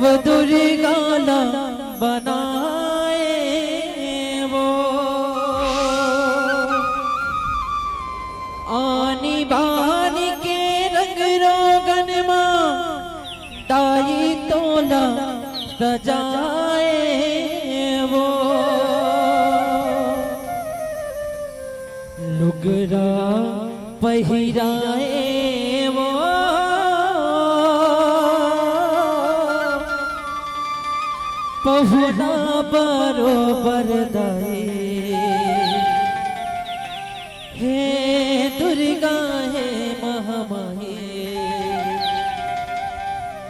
नव दुर्गा बनाए वो आनी बानी के रंग रोगन मां ताई तोला सजाए वो लुगरा पहिराए वो पहुना बरोबर दाए हे दुर्गा हे महामाई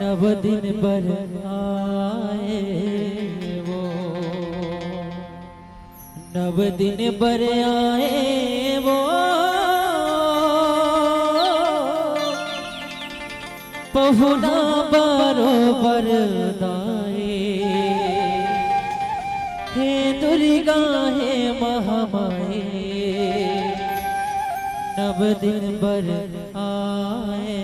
नव दिन पर आए वो नव दिन पर आए वो पहुना बरोबर दाए हे दुर्गा हे महामाई नव दिन पर आए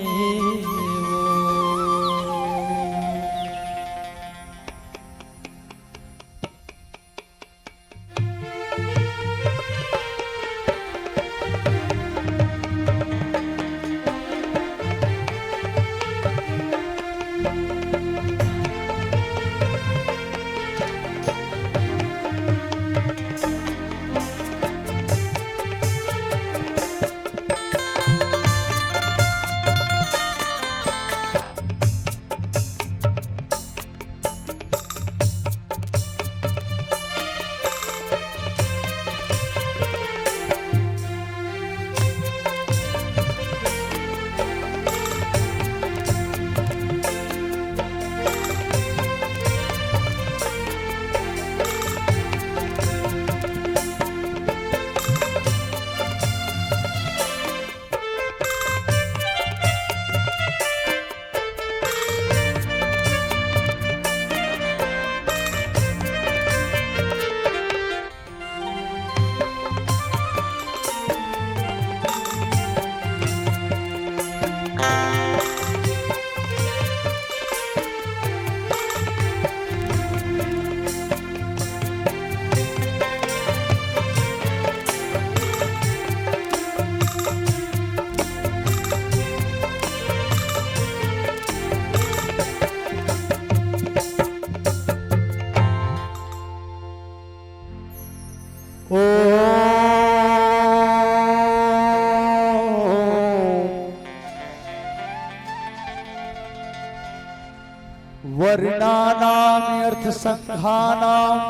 वर्णानाम अर्थ संघानाम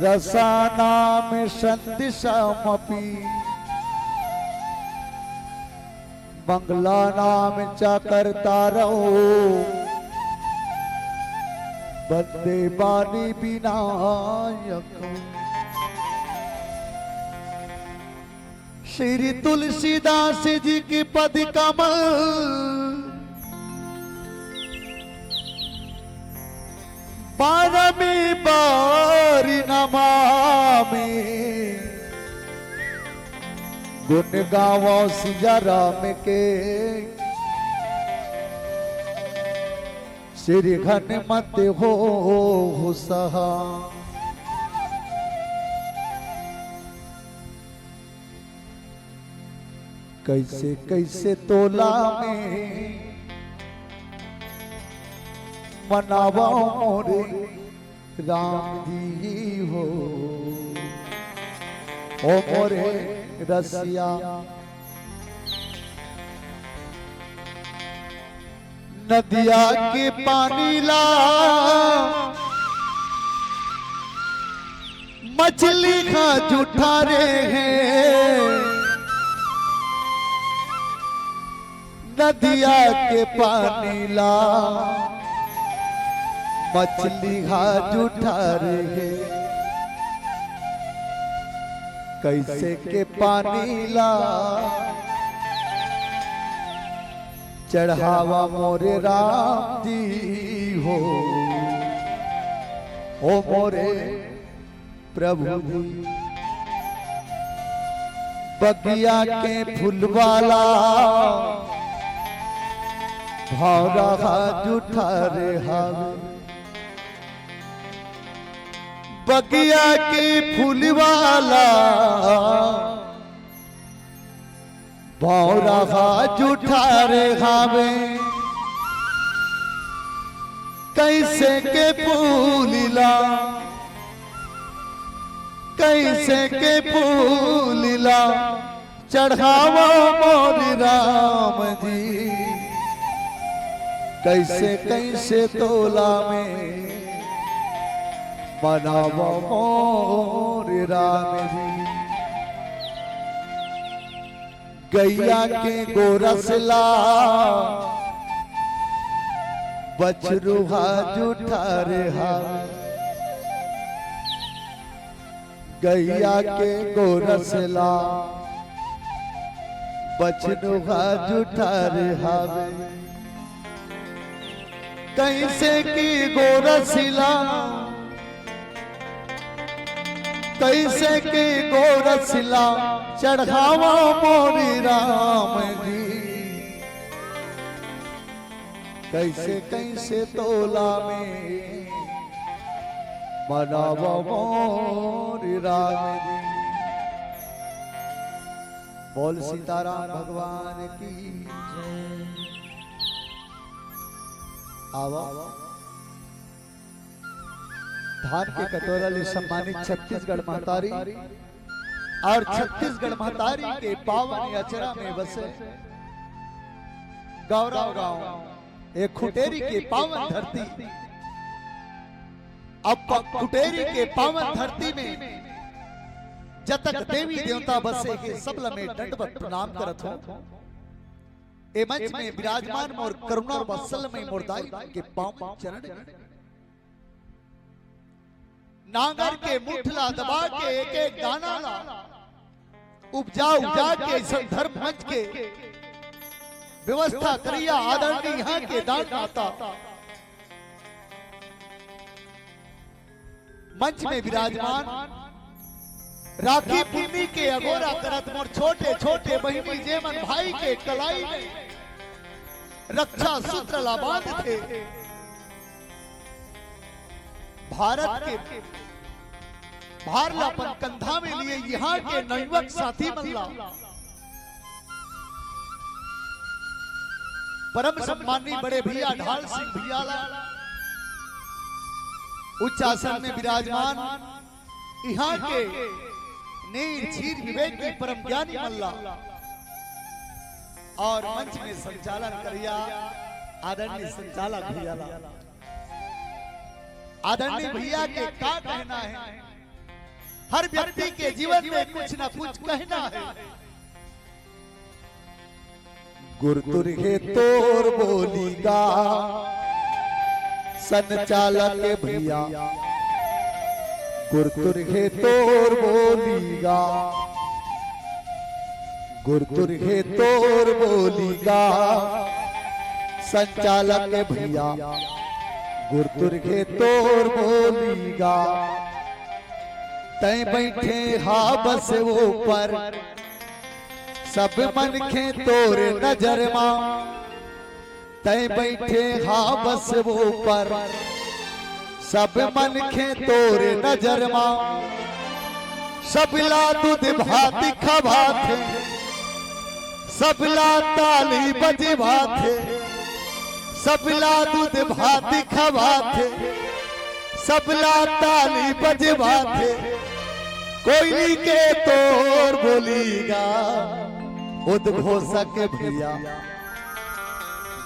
रसानाम संदिशामपि मंगलानाम च कर्तारौ वंदे बानी विनायक। श्री तुलसीदास जी की पद कमल बारमी बारी नमामि गुण गावो सिया राम के श्री घन मत हो सहा। कैसे कैसे तोला में मनावा मोरे राम जी हो ओ मोरे रसिया। नदिया के पानी ला मछली खा जूठा रे हैं। नदिया के पानी ला मछली खा जूठा रे हैं। कैसे के पानी ला चढ़ावा मोरे राम जी हो ओ मोरे प्रभु जी। बगिया के फूलवाला भावरा जूठा रे हावे बगिया की फूलवाला भावरा जूठा रे हावे कैसे के फूलिला कैसे के फूलिला चढ़ावा मोर राम जी कैसे कैसे तोला में मनावा मोर राम जी गैया के गोरसला बछरुहा जूठा रे हावे गैया के गोरसला बछरुहा जूठा रे हावे कैसे की गोरसला कैसे की गोरसला चढ़ावा मोरी राम जी कैसे कैसे तोला में मनावा मोरी राम जी बोल सीताराम भगवान की आवा धान के कटोरा ले सम्मानित छत्तीसगढ़ महतारी और छत्तीसगढ़ महतारी के पावन अचरा में बसे गौरव गांव एक खुटेरी के पावन धरती अब खुटेरी के पावन धरती में जतक देवी देवता बसे के सबल में दंडवत प्रणाम करत हो ए मंच में विराजमान मोर करुणा वत्सल में मोरदाई के पावन चरण नांगर के मुठला दबा के एक एक दाना ला उपजा उपजा के धर्म मंच के व्यवस्था करिया आदरणीय यहाँ के दान दाता मंच में विराजमान राखी पूर्णी के अगोरा करत मोर छोटे छोटे बहिनी जेमन भाई के कलाई में रक्षा सूत्र ला बांध थे भारत के भारलापन कंधा में लिए यहाँ के नवयुवक साथी मल्ला परम सम्मानी बड़े भैया ढाल सिंह भैयाला उच्च आसन में विराजमान यहाँ के नीर झीर विवेक की परम ज्ञानी मल्ला और मंच में संचालन करिया आदरणीय संचालक भैयाला आदरणीय भैया के क्या कहना है हर व्यक्ति के जीवन में कुछ न कुछ कहना है गुरतुर है तोर बोलीगा संचालक भैया गुरतुर है तोर बोलीगा गुरतुर है तोर बोलीगा संचालक भैया गुरतुर के तोर बोलीगा तय बैठे हा बस वो पर सब मन खे तोर नजर मां तय बैठे हा बस वो पर सब मन खे तोर नजर मां सबला दूध भात खभात सबला ताली बजे भात सबला दूध भात खवात सबला ताली बजवात कोयली के तोर बोलीगा उद्घोषक भैया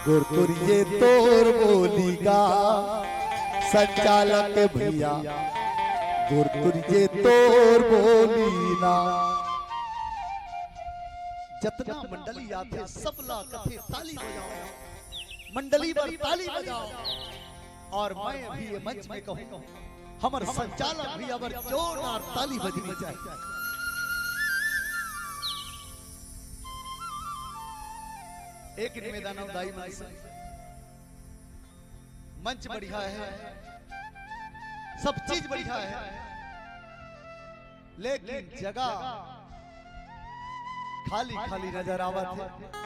गुरतुरिये तोर बोलीगा संचालक भैया गुरतुरिये तोर बोलीना जतना मंडली आते सबला कथे ताली बजाओ मंडली पर ताली बजाओ और मैं भी ये मंच में कहूं हमारे संचालक भी अगर जोरदार ताली बजनी चाहिए एक निवेदन दाई मन से मंच बढ़िया है सब चीज बढ़िया है लेकिन जगह खाली खाली नजर आवत है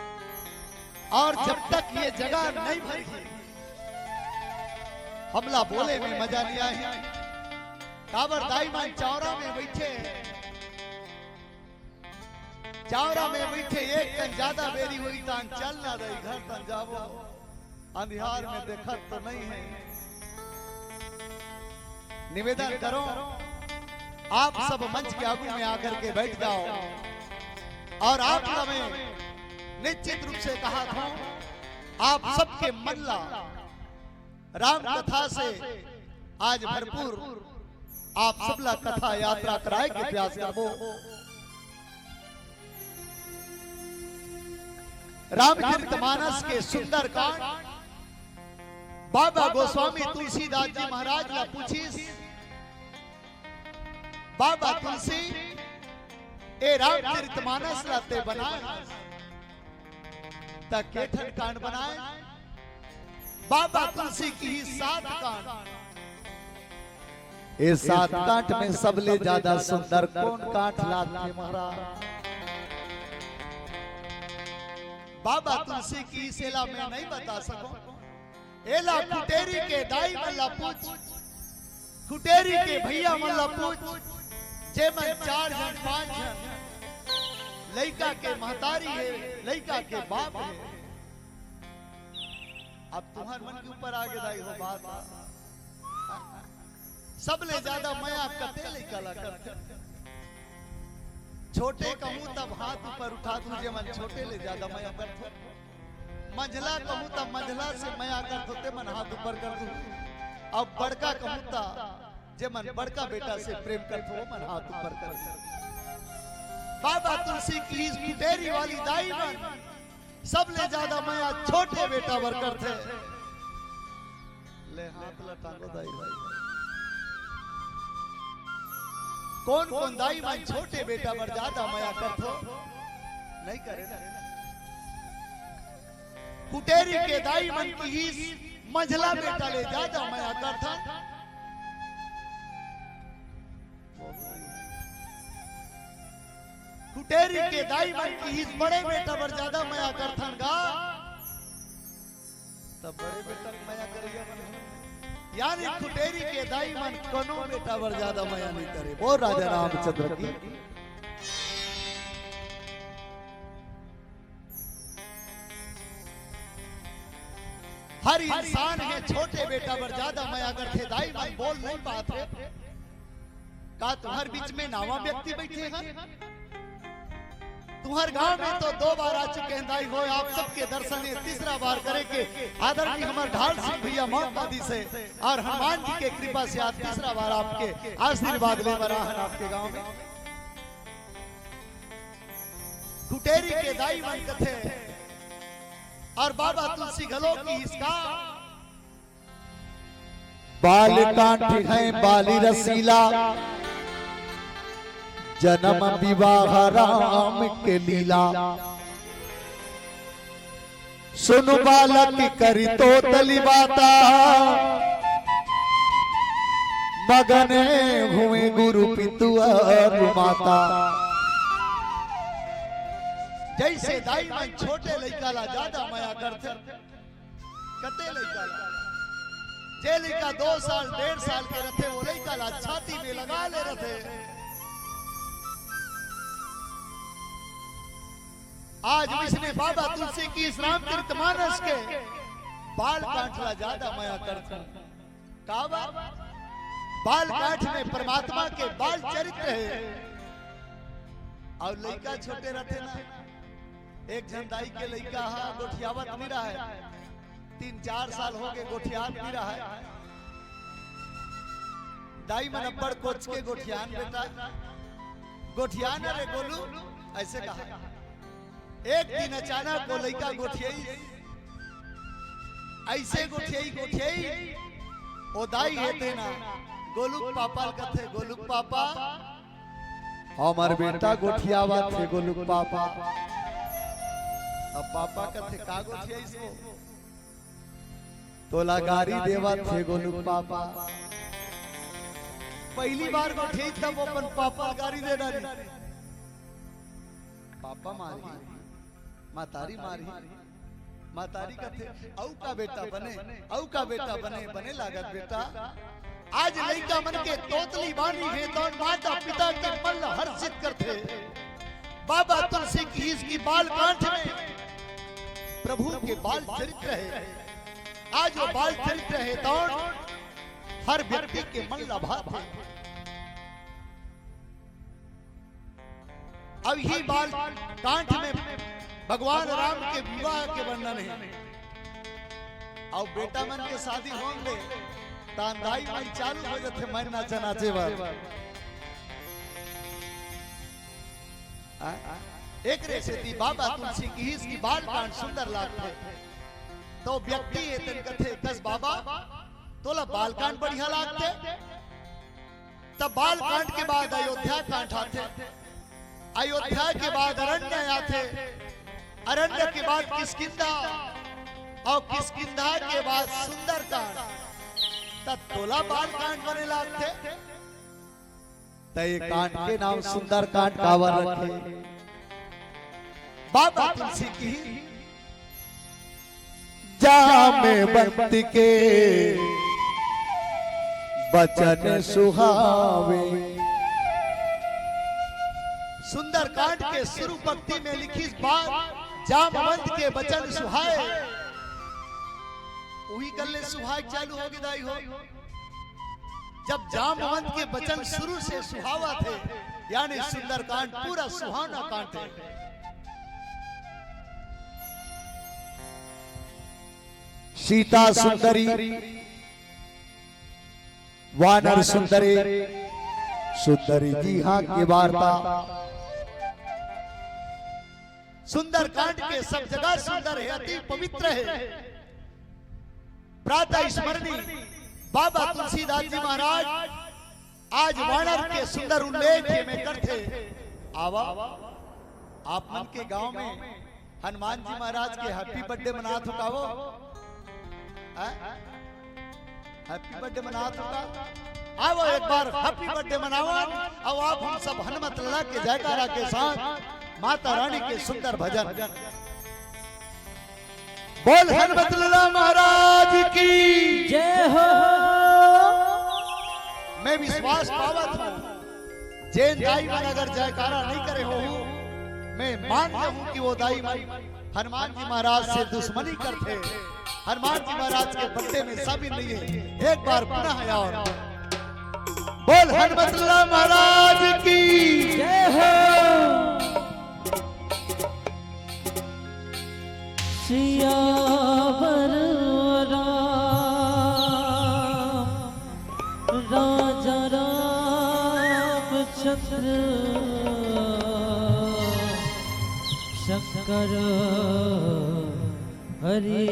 और जब तक ये जगह नहीं भरी हमला बोले में मजा नहीं आई। काबर दाई मान चौरा में बैठे, चौरा में बैठे एक कन ज्यादा बेरी हुई तान चल ना रही घर तन जावो, अंधियार में देखत तो नहीं है। निवेदन करो आप सब मंच के आगू में आकर के बैठ जाओ और आप में निश्चित रूप से कहा था आप सबके मल्ला राम कथा से आज भरपूर आप सबला कथा यात्रा कराए के प्रयास करबो। रामचरितमानस के सुंदर कांड बाबा गोस्वामी तुलसीदास जी महाराज ला पूछीस, बाबा तुलसी ए रामचरितमानस लाते बनाए तक केठन कांड बनाए। बाबा तुलसी की ही 7 कांड, इस 7 कांड में सबले ज्यादा सुंदर कौन कांड लाते महाराज? बाबा तुलसी की सेला में नहीं बता सको। एला कुटेरी के दाई मल्ला पूछ, कुटेरी के भैया मल्ला पूछ, जे मन 4 जन 5 जन लड़का के महतारी है, लड़का के बाप है। अब तुम्हारे मन के ऊपर आगे दाई हो बात। सबले ज्यादा मया कते लड़का ला करते, छोटे कहूं तब हाथ ऊपर उठा तुझे मन छोटे ले ज्यादा मया करते, मंझला कहूं तब मंझला से मया करते होते मन हाथ ऊपर कर दूं। अब बड़का कहूं तब जे मन बड़का बेटा से प्रेम करते हो मन हाथ ऊपर कर दूं। बाबा तुलसी की इस कुटेरी वाली दाई मन सबले ज्यादा मया छोटे बेटा वर करते। ले हाथ लटांगो दाई भाई, कौन कौन दाई मन छोटे बेटा वर ज्यादा मया करते नहीं करे ना। कुटेरी के दाई मन की इस मंझला बेटा ले ज्यादा मया करता। कुटेरी के दाई मन की इस बड़े बेटा पर ज्यादा मया करथन गा, तब बड़े बेटा मया करेगा। यानी कुटेरी के दाई मन कोनो बेटा पर ज्यादा मया नहीं करे। बोल राजा रामचंद्र की। हर इंसान है छोटे बेटा पर ज्यादा मया करते। दाई मन बोल नहीं पाते का तुम्हारे बीच में नावा व्यक्ति बैठे हैं? तुम्हारे गांव में तो 2 बार आ चुके हैं दाई हो, आप सबके दर्शन है 3रा बार करे के आदरणीय हमारे ढाल सिंह भैया मातादी से और हनुमान जी के कृपा से आज 3रा बार आपके आशीर्वाद ले बरा है आपके गांव में। कुटेरी के दाई मन कथे और बाबा तुलसी गलो की इसका बाल कांठी है बाली रसीला, जन्म विवाह राम के लीला। सुन बालक करी तो तली बाता, मगने हुए गुरु पितु और माता। जैसे दाई मन छोटे लड़का ला ज्यादा मया करते, कते लड़का ला जे लड़का 2 साल 1.5 साल के रहते वो लड़का ला छाती में लगा ले रहते। आज इसने बाबा तुलसी की इस रामचरितमानस के बाल काटला ज्यादा मया करता। काबा बाल काट में परमात्मा के बाल चरित्र है और लड़का छोटे रहते ना। एक झंडाई के लड़का हा गोठियावत नहीं रहा है, 3-4 साल हो गए गोठियान नहीं रहा है। दाई मन अब्बड़ कोच के गोठियान बेटा, गोठियान रे गोलू ऐसे कहा। एक दिन अचानक वो लड़का गोठियाई ऐसे गोठियाई ओ दाई हेते ना गोलुक पापा कथे गोलुक पापा हमार बेटा गोठियावा थे गोलुक पापा। अब पापा कथे का गोठियाई इसको तोला गारी देवा थे गोलुक पापा। पहली बार गोठियाई तब अपन पापा गारी दे डाली। पापा मारी मातारी मारी मातारी का थे औ का बेटा बने, औ का बेटा बने, बने लागत बेटा। आज लइका मन के तोतली बानी है तो माता पिता के मन हर्षित करते। बाबा तुलसी की इसकी बाल कांठ में प्रभु के बाल चरित्र है। आज वो बाल चरित्र है तो हर व्यक्ति के मन लभात है। अब ही बाल कांठ में भगवान राम के विवाह के वर्णन है। अब बेटा मन के शादी होंगे तांदाई मन चालू हो जाते मन नाचे नाचे एक रेसेती बाबा तुलसी की इसकी बाल कांड सुंदर लागते। तो व्यक्ति है तन कथे दस बाबा तोला बाल कांड बढ़िया लागते। तब बाल कांड के बाद अयोध्या कांड आते, अयोध्या के बाद अरण्य आते, अरण्य के बाद किष्किंधा और किष्किंधा के बाद सुंदर कांड। तब तोला बाल कांड बने लागते। तय कांड के नाम सुंदर कांड कावर रखे। बाबा तुलसी की जामेवंत के बचन सुहावे। सुंदर कांड के शुरू पंक्ति में लिखी बात जामवंत के बचन सुहाए। वही गले सुहाग चालू होगी दाई हो। जब जामवंत के बचन शुरू से सुहावा थे यानी सुंदर कांड पूरा सुहाना कांड है। सीता सुंदरी, वानर सुंदरी, सुंदरी जी हाँ की वार्ता। सुंदर कांड के सब जगह सुंदर है, अति पवित्र है। प्रातः स्मरणी बाबा तुलसीदास जी महाराज आज वानर के सुंदर उल्लेख में करते। आवा आप मन के गांव में हनुमान जी महाराज के हैप्पी बर्थडे मना चुकावो। हैप्पी बर्थडे मना चुका। आओ एक बार हैप्पी बर्थडे मनाओ। अब आप हम सब हनुमत लड़ा के जयकारा के साथ माता रानी के सुंदर भजन। बोल हनुमत लड़ा महाराज की जय हो। मैं विश्वास पावत हूँ जैन दाई मन अगर जयकारा नहीं करे हो मैं मानता हूँ कि वो दाई मन हनुमान जी महाराज से दुश्मनी करते। हनुमान जी महाराज के बर्थडे में शामिल नहीं है। एक बार पुनः और बोल हनुमत लड़ा महाराज की जय हो। सियावर राजा रामचंद्र शंकर हरि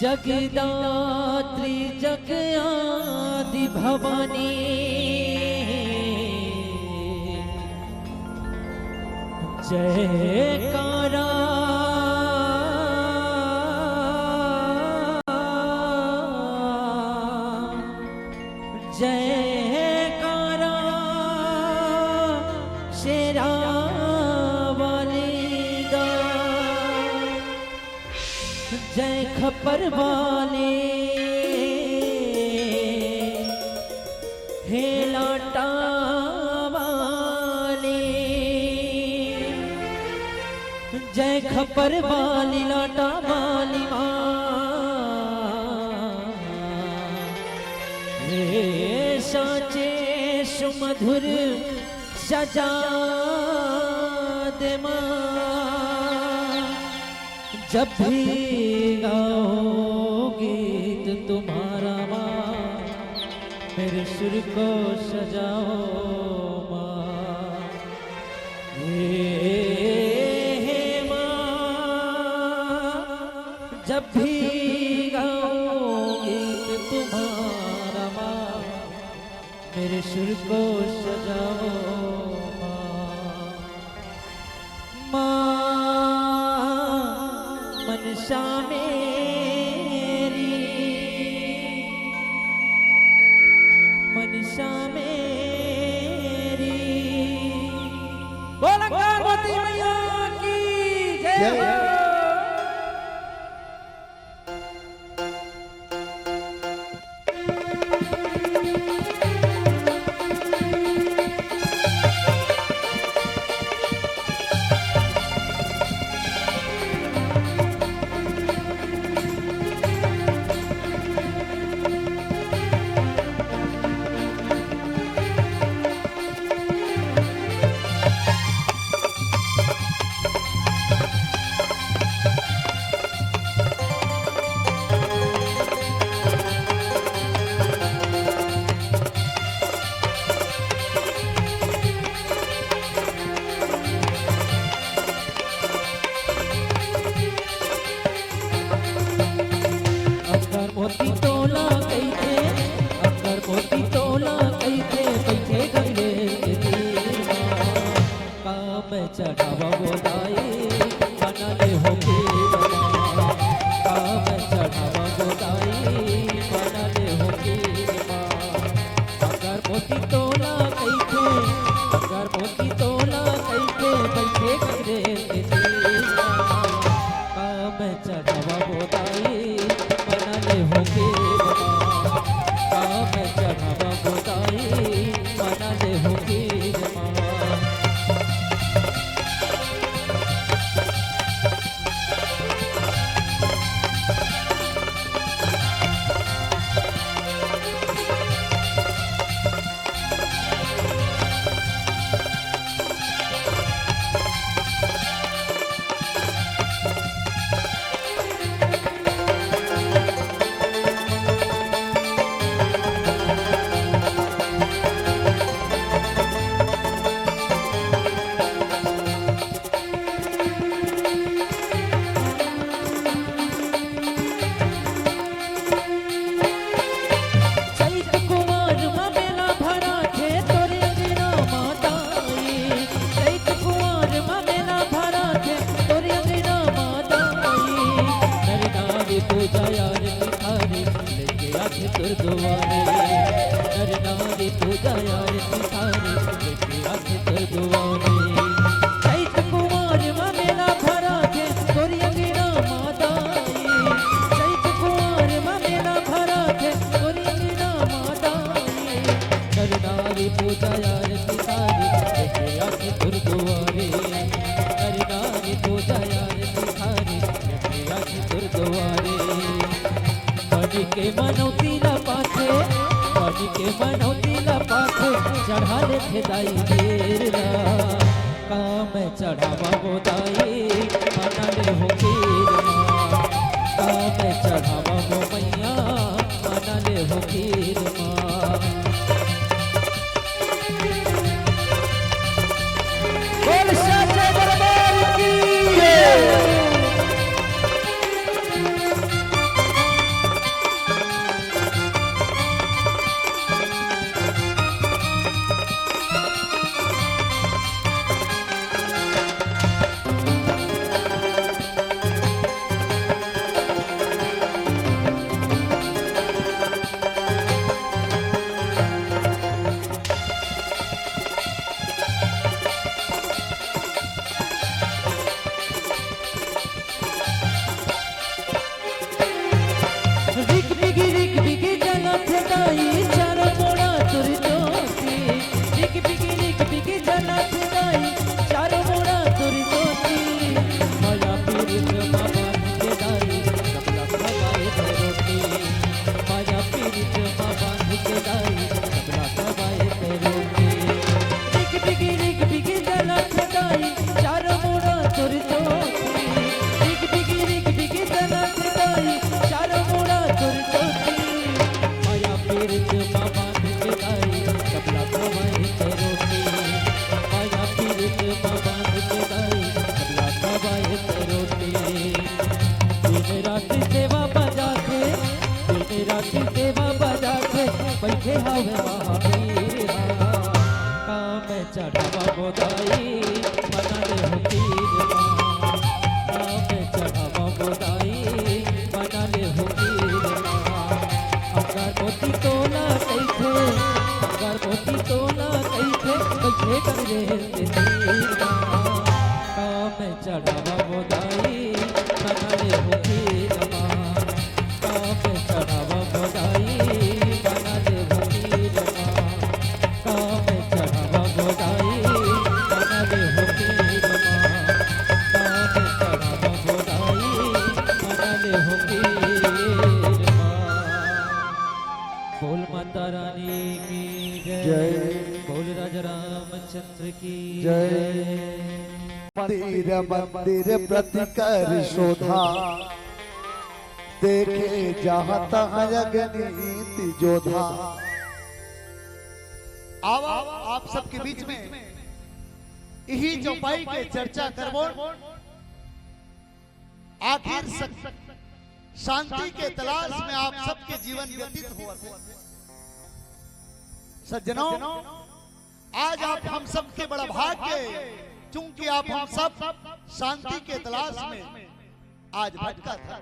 जगदात्री जगयादि भवानी जयकारा जयकारा शेरा वाली दा जय खपर वाले हे लाटा जय खपर वाली लाटा वाली रे साचे सुमधुर सजा दे माँ। जब भी गाओ गीत तुम्हारा माँ मेरे सुर को सजाओ माँ। जब भी गाऊं गीत तुम्हारा माँ मेरे सुर को सजाओ माँ। मनसा मेरी मनसा मेरी अगर मोती तोला कैथे, अगर मोती तोला कैथे, कैथे गले के दीवा काम चढ़ावा बोदाई बनले हो केरवा, काम चढ़ावा बोदाई बनले हो केरवा। अगर मोती तोला कैथे, अगर मोती तोला कैथे, कैथे गले के दीवा काम चढ़ावा बोदाई बनले हो केरवा, काम चढ़ावा बोदाई बनले हो केरवा। चैत कुमार ममेला भरा थे तोरे अंगना माताई, चैत कुमार ममेला भरा थे तोरे अंगना माताई। नर नारी पूजा यार तिहारी लेके आके तुर दुआरे, नर नारी पूजा यार तिहारी लेके आके तुर दुआरे। चैत कुमार ममेला भरा थे तोरे अंगना माताई, चैत कुमार ममेला भरा थे तोरे अंगना माताई। नर नारी पूजा यार तिहारी लेके आके तुर दुआरे, नर नारी पूजा यार तिहारी लेके आके तुर दुआरे। बनी के मनौती ला पाथे, बनी के मनौती ला पाथे चढ़ा ले थे दाई घेरला काम चढ़ावा बोदाई बनले हो केरवा, काम चढ़ावा बो मैया बनले हो केरवा। बोल सच्चे दरबार की रिक बिगी जला थे दाई चारा मोड़ा तुर दोती, रिक बिगी जला थे दाई चारा मोड़ा तुर दोती। माया पीरित बाबा के दाई सबला खवाए थे रोटी, माया पीरित बाबा के दाई सबला खवाए थे रोटी। रिक बिगी जला थे दाई चारा मोड़ा तुर दोती, रिक बिगी जला थे दाई चारा मोड़ा तुर दोती। माया पीरित बाबा के दाई सबला खवाए थे रोटी, माया पीरित बाबा के दाई सबला खवाए थे रोटी। दिन रात सेवा बजा के, दिन रात सेवा बजा के बैठे हवे महावीर काम चढ़ावा बोदाई बनले हो केरवा, काम चढ़ावा बोदाई बनले हो केरवा। अगर मोती तोला कैथे, अगर मोती तोला कैथे कैथे कर रे तेरा काम में चढ़ावा बोदाई बनले हो पीरमा में चढ़ावा बोदाई बनले हो पीरमा में चढ़ावा बोदाई बनले हो पीरमा में चढ़ावा बोदाई बनले हो पीरमा। बोल माता रानी की जय, बोल राजा रामचंद्र की जय। मंदिर मंदिर प्रति कर शोधा, देखे जहाँ तहाँ अग्निति जोधा। आओ आप सबके बीच में यही चौपाई के चर्चा करबो। आखिर शांति के तलाश में आप सबके जीवन व्यतीत हुआ। सज्जनों, आज आप हम सबके बड़ा भाग्य, क्योंकि आप हम सब शांति के तलाश में आज भटका था।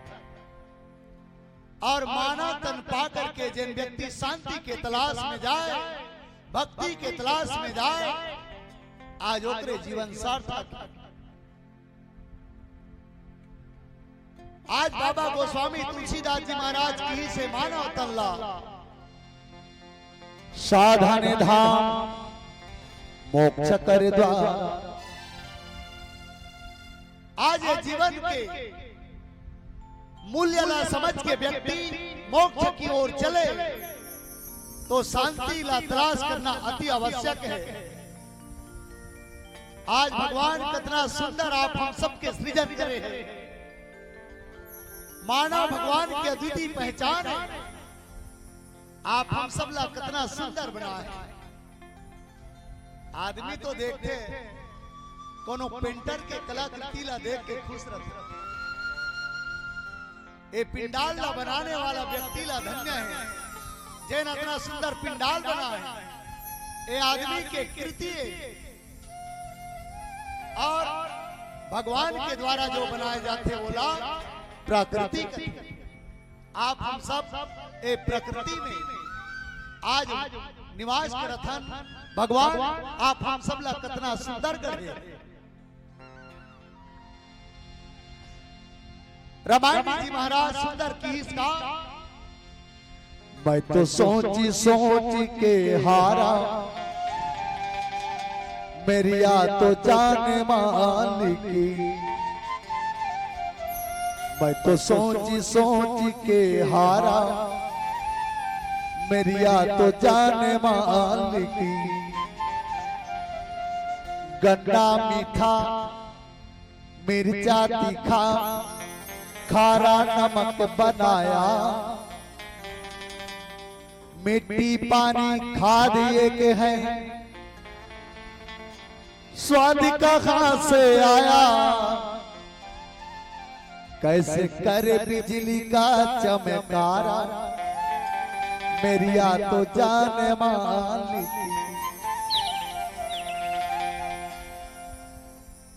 और मानव तन पा करके जिन व्यक्ति शांति के तलाश में जाए, भक्ति के तलाश में जाए, आज ओकरे जीवन सार्थक। आज बाबा गोस्वामी तुलसीदास जी महाराज की से मानव तल्ला साधन धाम मोक्ष कर द्वार। आज ये जीवन के मूल्य ला समझ के व्यक्ति मोक्ष की ओर चले तो शांति ला तलाश करना अति आवश्यक है। आज भगवान कितना सुंदर आप हम सबके सृजन करे हैं। मानव भगवान की अद्वितीय पहचान है। आप हम सब ला कितना सुंदर बना है। आदमी तो देखते कोनो पेंटर के कलाकृति ला देख के खुश रहते। ये पिंडाल ला बनाने वाला व्यक्ति ला धन्य है, जैन इतना सुंदर पिंडाल बना है। ये आदमी के कृति और भगवान के द्वारा जो बनाए जाते वो ला प्रकृति। आप हम सब ए प्रकृति में आज निवास करथन। भगवान आप हम सब ला कितना सुंदर कर दे। रामायण जी महाराज सुंदर की इसका, मैं तो सोची सोची के हारा, मेरी आ तो जान मान की। मैं तो सोची सोची के हारा, मेरी आ तो जान मान की। गन्ना मीठा मिर्चा तीखा, खारा नमक बनाया, मिट्टी पानी खाद एक है, स्वाद कहाँ से आया। कैसे करे बिजली का चमकारा, मेरी आ तो जान मान की।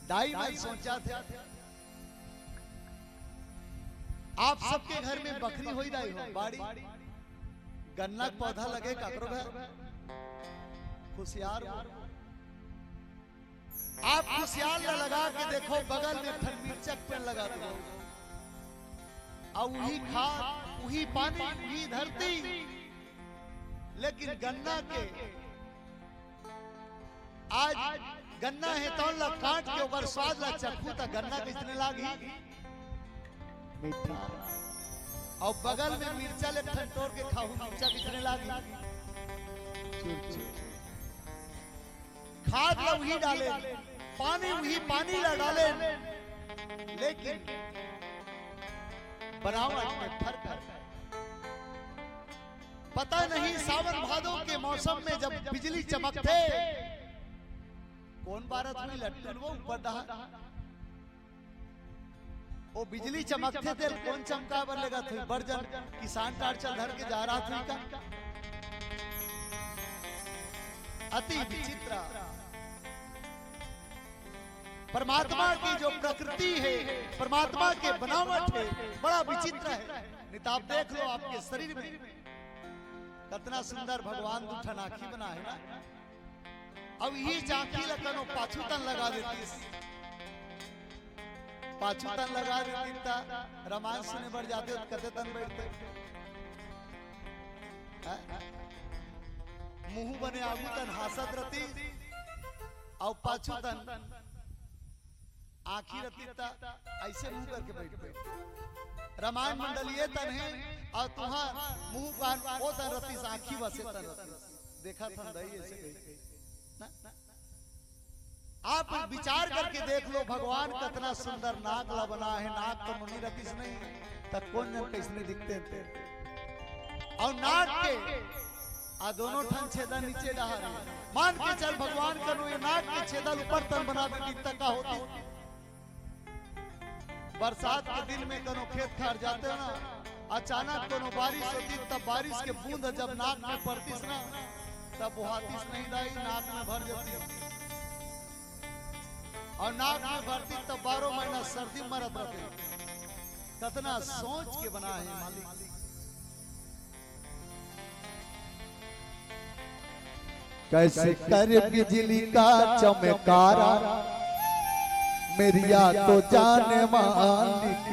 दाई मैं सोचा था आप सबके घर में बकरी हो दाई हो बाड़ी, गन्ना का पौधा लगे काकरो घर खुशियार। आप खुशियार लगा के देखो, बगल में मिर्चक पेड़ लगा दो, और वही खाद वही पानी वही धरती। लेकिन गन्ना के आज गन्ना है तो ला काट के ऊपर स्वाद ला चखू तो गन्ना किसने लागी मीठा, और बगल में मिर्चा ले तोड़ के खाऊ, मिर्चा किसने लागी खाद ला वही डाले, पानी वही पानी ला डाले, लेकिन बनावट में फर्क है। पता नहीं सावन भादों के मौसम में जब बिजली चमकते, कौन बारत हुई लट्टू वो ऊपर दहा, वो बिजली चमकते थे, कौन चमका बर लगा था बर्जन किसान टार्चर धर के जा रहा था का। अति विचित्र परमात्मा की जो प्रकृति है, परमात्मा के बनावट है, बड़ा विचित्र है। निताब देख लो आपके शरीर में कितना सुंदर भगवान दूठन आँखी बना है ना। अब यही चाकी लगनो पाछूतन लगा देती, पाछू तन लगा देती ता रामायण सुने बढ़ जाते कते तन बैठते मुंह बने आगू तन हासत रहती और पाछू तन आंखी रहती ता ऐसे मुंह करके बैठते रामायण मंडलीय तन है और तुहार मुंह कान ओ तन रहती आंखी बसे तन रहती देखा था दई ऐसे गई ना आप विचार करके देख लो भगवान कितना सुंदर नाक ला बना है नाक तो मुनि रतीस नहीं तक कौन जन कैसने दिखते थे और नाक के आ दोनों ठन छेदा नीचे डहा रहे मान के चल भगवान करो ये नाक के छेदा ऊपर तन बना देती तक का होती बरसात के दिन में कनो खेत खार जाते हो ना अचानक कोनो बारिश होती तब बारिश के बूंद जब नाक में पड़ती ना तब बुहातीस नहीं दाई नाक में भर जाती और नाक में भरती तब 12 महीना सर्दी मरद रहते कितना सोच के बना है मालिक कैसे कर बिजली का चमकारा मेरिया तो जाने मालिक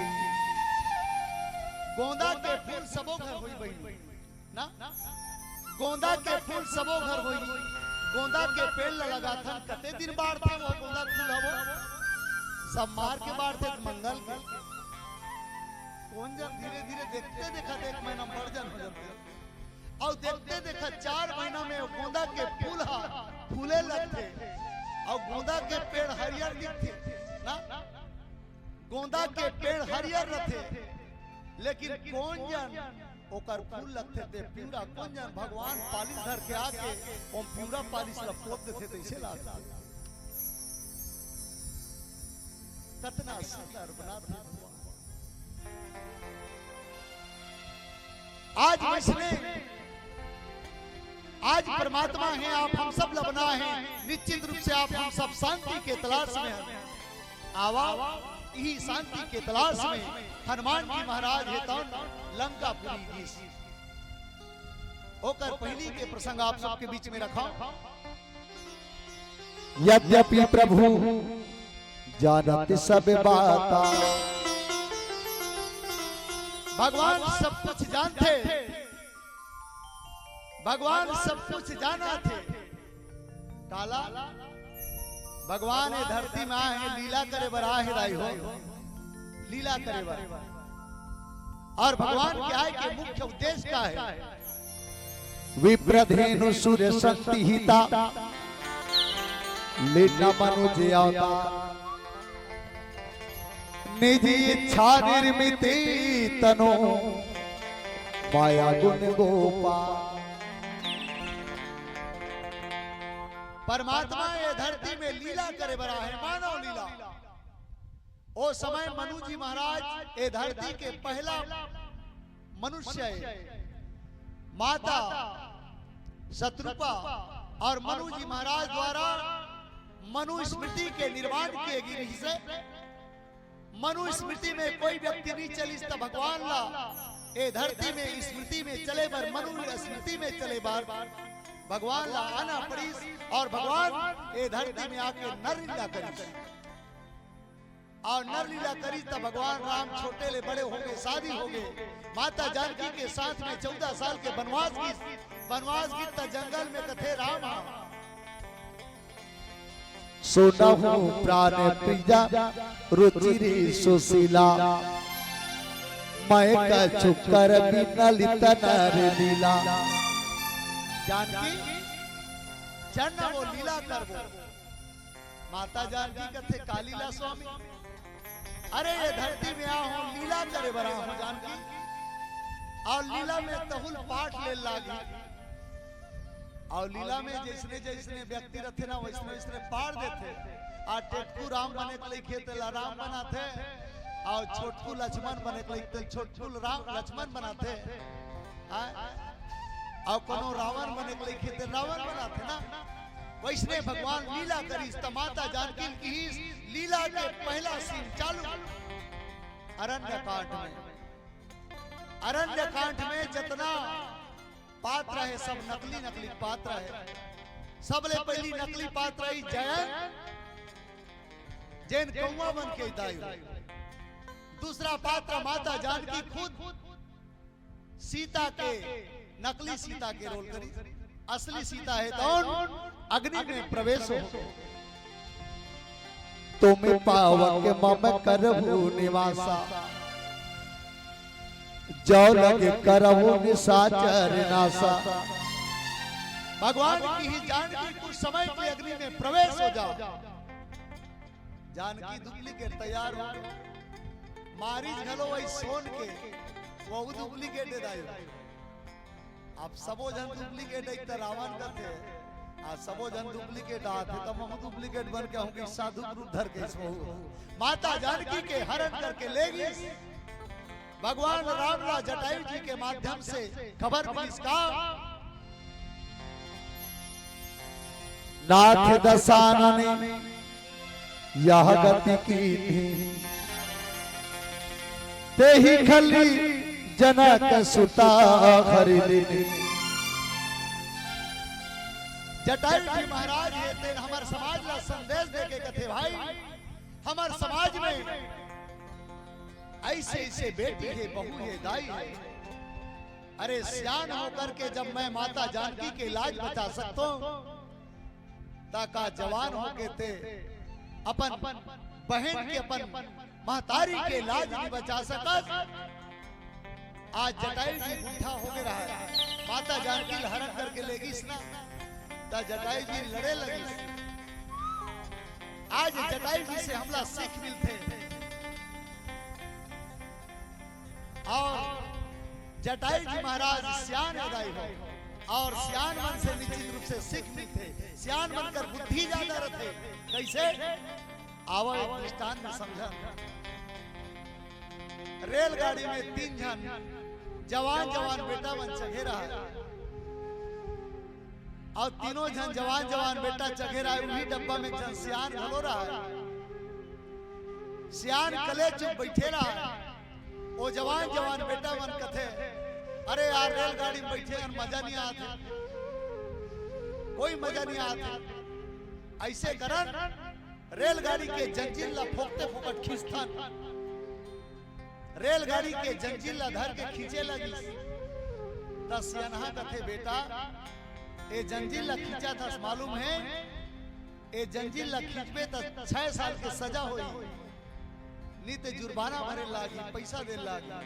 गोंदा के फूल सबो घर होई बही ना गोंदा के फूल सबो घर होई गोंदा के पेड़ लगा था कते दिन बाढ़ थे वो गोंदा फूल हवो सब मार के बाढ़ थे मंगल के कौन जन धीरे धीरे देखते देखा एक महीना बढ़ जन हो जाते और देखते देखा 4 महीना में गोंदा के फूल फूले लगते और गोंदा के पेड़ हरियर दिखते ना गोंदा के पेड़ हरियर रहते लेकिन कौन जन ओकर फूल लगते थे पूरा कौन जन भगवान पालिश धर के आके ओम पूरा पालिश लपोत देते थे इसे लागता कितना सुंदर बनाते आज इसने आज परमात्मा है आप हम सब लबना है निश्चित रूप से आप हम सब शांति के तलाश में हैं आवा यही शांति के तलाश में हनुमान जी महाराज हेतन लंकापुरी गीस होकर पहली के प्रसंग आप सबके बीच में रखा यद्यपि प्रभु जानत सब बाता भगवान सब कुछ जानते भगवान सब कुछ जाना थे काला भगवान ये धरती में आए लीला करे बरा है राई हो लीला करे बरा और भगवान क्या है कि मुख्य उद्देश्य क्या है विप्रधेनु सूर्य शक्ति हिता लेना मनुज आवता निजी इच्छा निर्मित तनो माया गुण गोपा परमात्मा ये धरती में लीला करे बरा है मानव लीला ओ समय मनु जी महाराज ये धरती के पहला मनुष्य है माता शत्रुपा और मनु जी महाराज द्वारा मनु स्मृति के निर्माण किए गई से मनु स्मृति में कोई व्यक्ति नहीं चली तो भगवान ला ये धरती में स्मृति में चले बार मनु स्मृति में चले बार भगवान ला आना पड़ी और भगवान ये धरती में आके नर लीला करी और नर लीला करी तब भगवान राम छोटे ले बड़े हो गए शादी हो गए माता जानकी के साथ में 14 साल के वनवास की जंगल में कथे राम सुनहु प्राण प्रिया रुचिरे सुशीला मैं कछु कर बिना लितन लीला जानकी जन्म वो लीला करबो माता जानकी कथे कालीला स्वामी अरे ये धरती में आओ लीला करे बरा हो जानकी और लीला में तहुल पाठ ले लागी और लीला में जैसने जैसने व्यक्ति रहते ना वैसने वैसने पार देते आ टेटकू राम बने के लिए खेत राम बनाते और छोटकू लक्ष्मण बने के लिए छोटकू राम लक्ष्मण बनाते और कोनो रावण बने के लिए खेत रावण बनाते ना वैसने भगवान लीला करी माता जानकी की लीला के पहला सीन चालू अरण्य कांड में जितना पात्र है सब नकली नकली पात्र है सबले पहली नकली पात्र है जैन जैन कौवा बन के दायु दूसरा पात्र माता जानकी खुद सीता के नकली सीता के रोल करी, असली सीता है कौन? अग्नि में प्रवेश हो। तुम पावक मम करहु निवासा, जो लगे करहु निशाचर नासा। भगवान की ही जानकी कुछ समय के अग्नि में प्रवेश हो जाओ। जानकी डुप्लीकेट तैयार हो, मारी झलो वही सोन के वो डुप्लीकेट दाई। आप सबो जन डुप्लीकेट एक तो रावण का थे, आ सबो जन डुप्लीकेट आते तब हम डुप्लीकेट बन के होंगे साधु रूप धर के इसको माता जानकी के हरण करके लेगी। भगवान राम ला जटायु जी के माध्यम से खबर मिली इसका। नाथ दशानन यह गति की थी, ते ही खली जनक सुता खरीदी। जटायु जी महाराज ये तेन हमार समाज ला संदेश देके कथे भाई, हमार समाज में ऐसे ऐसे बेटी है, बहू है, दाई है। अरे सियान होकर के जब मैं माता जानकी के इलाज बचा सकता हूं, ताका जवान होके ते अपन बहन के अपन महतारी के इलाज नहीं बचा सकत। आज जटायु जी बूढ़ा हो गया है, माता जानकी हरण करके लेगी ना, ता जटायु जी लड़े लगी। आज जटायु जी से हमला सीख मिलते और जटायु जी महाराज सियान अदाई हो और सियान मन से निश्चित रूप से सीख मिलते। सियान बनकर बुद्धि ज्यादा रहते। कैसे? आवो एक दृष्टांत में समझा। रेलगाड़ी में 3 जन जवान जवान बेटा बन चढ़े रहा और तीनों जन जवान जवान बेटा चढ़े रहा है। उन्हीं डब्बा में जन सियान घलो रहा है। सियान कले चुप बैठे रहा है। वो जवान जवान बेटा बन कथे, अरे यार रेलगाड़ी में बैठे और मजा नहीं आता, कोई मजा नहीं आता। ऐसे करन रेलगाड़ी के जंजीर ला फोकते फोकट खींचथन, रेलगाड़ी के जंजीर ला धर के खींचे लगी। दस सियानहा कथे बेटा ए जंजीर ला खींचा था मालूम है, ए जंजीर ला खींचबे तो 6 साल के सजा होई, नीते जुर्माना भरे लागी, पैसा दे लागी।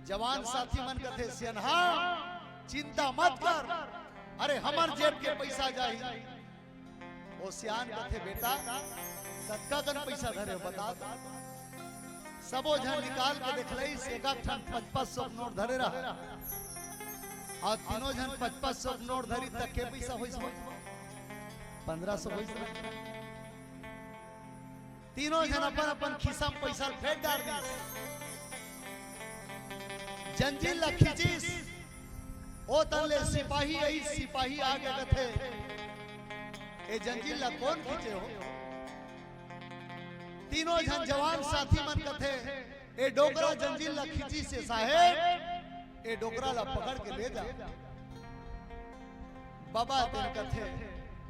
जवान साथी मन कथे सियानहा चिंता मत कर, अरे हमार जेब के पैसा जाही। वो सियान कथे बेटा कत्का कन पैसा धरे बता। सबो जन निकाल के देखलई से एक ठन 500 नोट धरे रहा और तीनों जन 500 नोट धरी तक के पैसा होई 1500 होई। तीनों जन अपन अपन खिसा में पैसा फेंक डाल दी। जंजीर ला खींचिस ओ तले सिपाही आई, सिपाही आगे कथे ए जंजीर ला कौन खींचे हो? तीनों जन जवान साथी मन कथे ए डोकरा जंजीर ला खींची से साहेब ए डोकरा ला पकड़ के ले जा। बाबा तेन कथे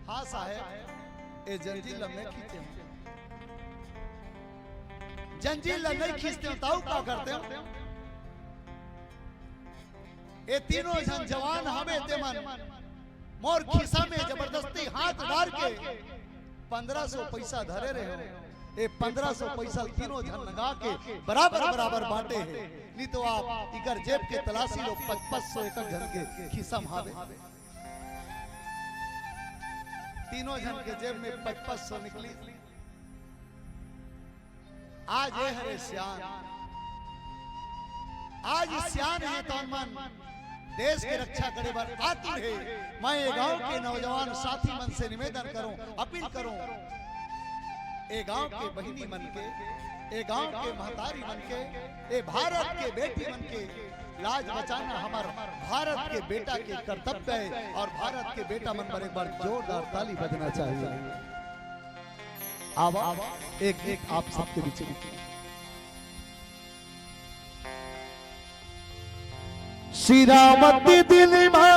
हाँ साहेब ए जंजीर ला मैं खींचे हूं। जंजीर ला नहीं खींचते हो ताऊ क्या करते हो? ये तीनों जन जवान हमें तेमन मोर खिसा में जबरदस्ती हाथ डाल के 1500 पैसा धरे रहे हो। ये 1500 पैसा तीनों जन लगा के बराबर बराबर बांटे हैं। नहीं तो आप इकर जेब के तलाशी लोग 500 एक जन के खिसा में हावे। तीनों जन के जेब में 500 निकली। आज ये है सियान, आज सियान है तो मन देश की रक्षा करे बार आती है। मैं ये गांव के नौजवान साथी मन से निवेदन करूं, अपील करूं, ए गांव के बहिनी मन के, ए गांव के महतारी मन के, ए भारत के बेटी मन के लाज बचाना हमार भारत के बेटा के कर्तव्य है। और भारत के बेटा मन पर एक बार जोरदार ताली बजना चाहिए। आवाज एक आप सबके बीच में श्रीरामती दिल मां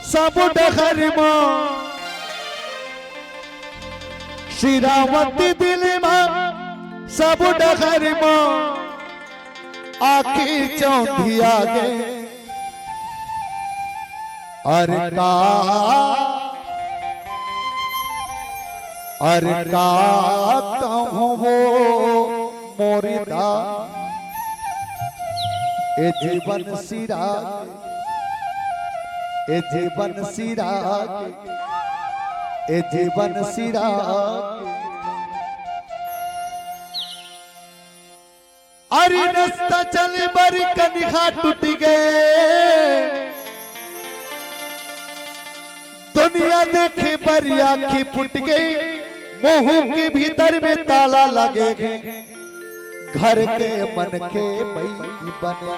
सब डगर मां, श्रीरामती दिल मां सब डगर मां आखी चौंधी आगे अरे का कहूँ वो मोरिदा ए जीवन सिरा ए जीवन सिरा ए जीवन सिरा अरे रास्ता चले बरी कनिहा टूट गए दुनिया देखे बरी आँखी फुट गई मुंह के भीतर में ताला लगे घर के मन के बई बने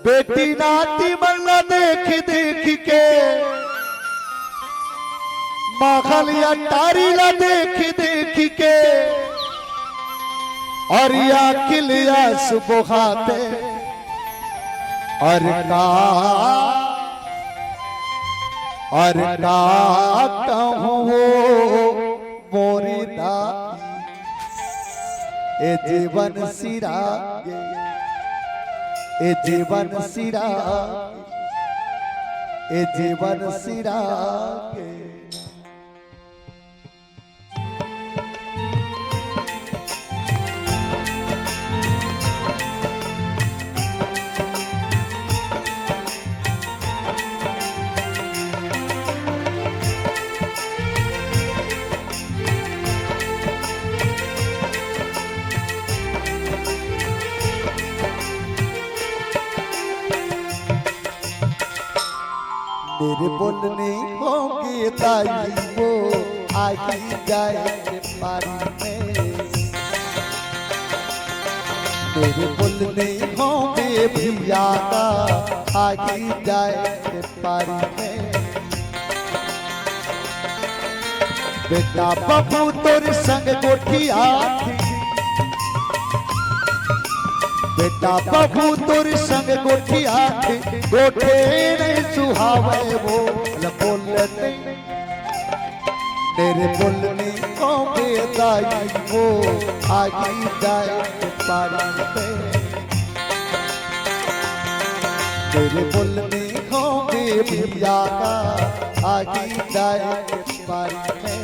बेटी नाती मल्ला देख देख के माखलिया तारीला देख देख के और या किलिया सुबहाते और का कहूँ मोरिदा ए जीवन सिरा ए जीवन सिरा ए जीवन सिरा मेरे बोलने होंगे ताई वो आगे जाए पारी में मेरे बोलने होंगे भैया का आगे जाए पारी में बेटा बबू तोर संग गोठिया बेटा बबू तोर संग गोठिया गोठे नहीं सुहावे वो बोलने तेरे बोलने को बेदाई वो आगे जाए पारी पे तेरे बोलने को भैया का आगे जाए पारी पे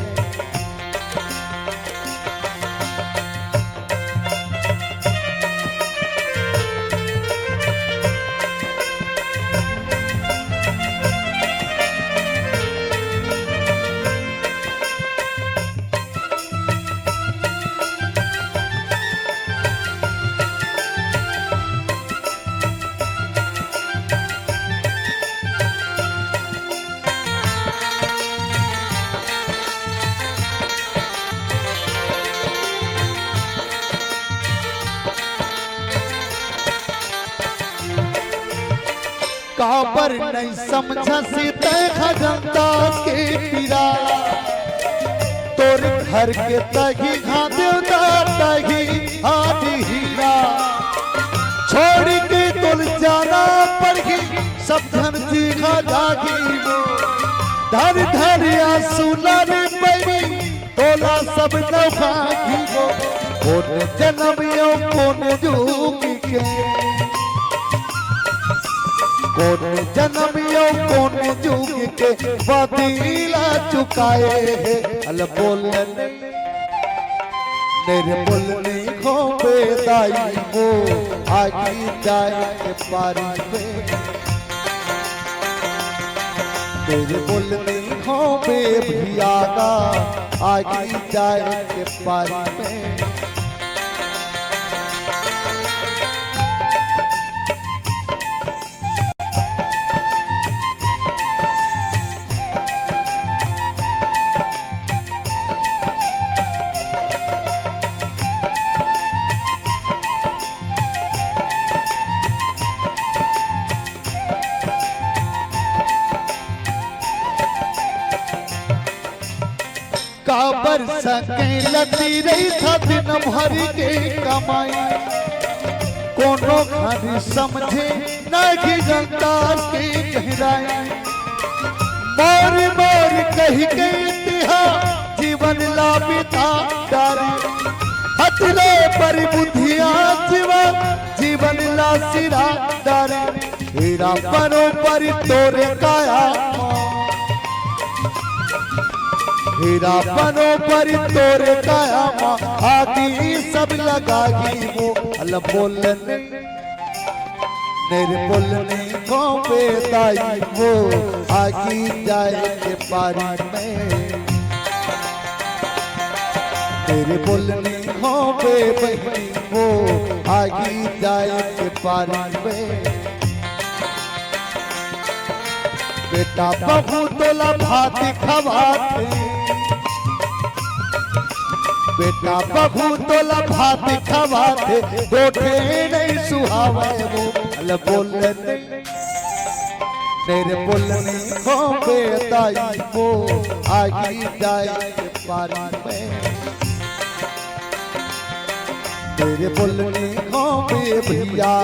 काबर नहीं समझा सीते खजंता के पीरा तोर घर के तगी खादेवता तगी आदि हीरा छोड़ के तुल जाना पड़गी सब धन जीखा जागी वो धर धर आंसू लाने पड़ी तोला सब नौभागी वो कौन जन्मियों कौन जुग के कौन जन्मियों कौन जुग के बदीला चुकाए है अल बोलने मेरे बोलने को बेदाई वो आगे जाए पारी पे मेरे बोलने को भैया का आगे जाए पारी पे काबर सके लती रही था दिन भर के कमाई कोनो खानी समझे नहीं जनता की गहराई मोर मोर कही के इतिहास जीवन ला बिता डारे पर बुद्धिया जीवा जीवन ला सिरा डारे हीरा परो पर तोरे काया हीरा परो पर तोरे काया आदि सब लगागी वो अल बोलने निर्बोलने को बेदाई वो आगी जाए के पारी में तेरे बोलने को बेबही वो आगी जाए के पारी में बेटा बहू तोला भात खवाते बेटा बहू तोला भात खवाते दोठे नहीं सुहावे वो अल बोलने तेरे बोलने को बेदाई वो आगी जाए के पारी में तेरे बोलने को बेभिया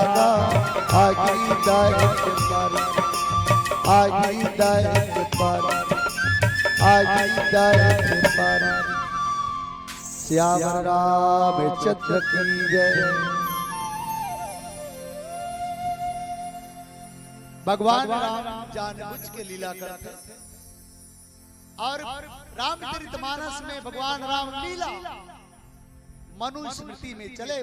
आगी जाए के पारी आगी जाए के पारी आगी जाए के पारी श्याम रामचंद्र की जय। भगवान राम जानबूझ के लीला करते और रामचरितमानस में भगवान राम लीला मनुस्मृति में चले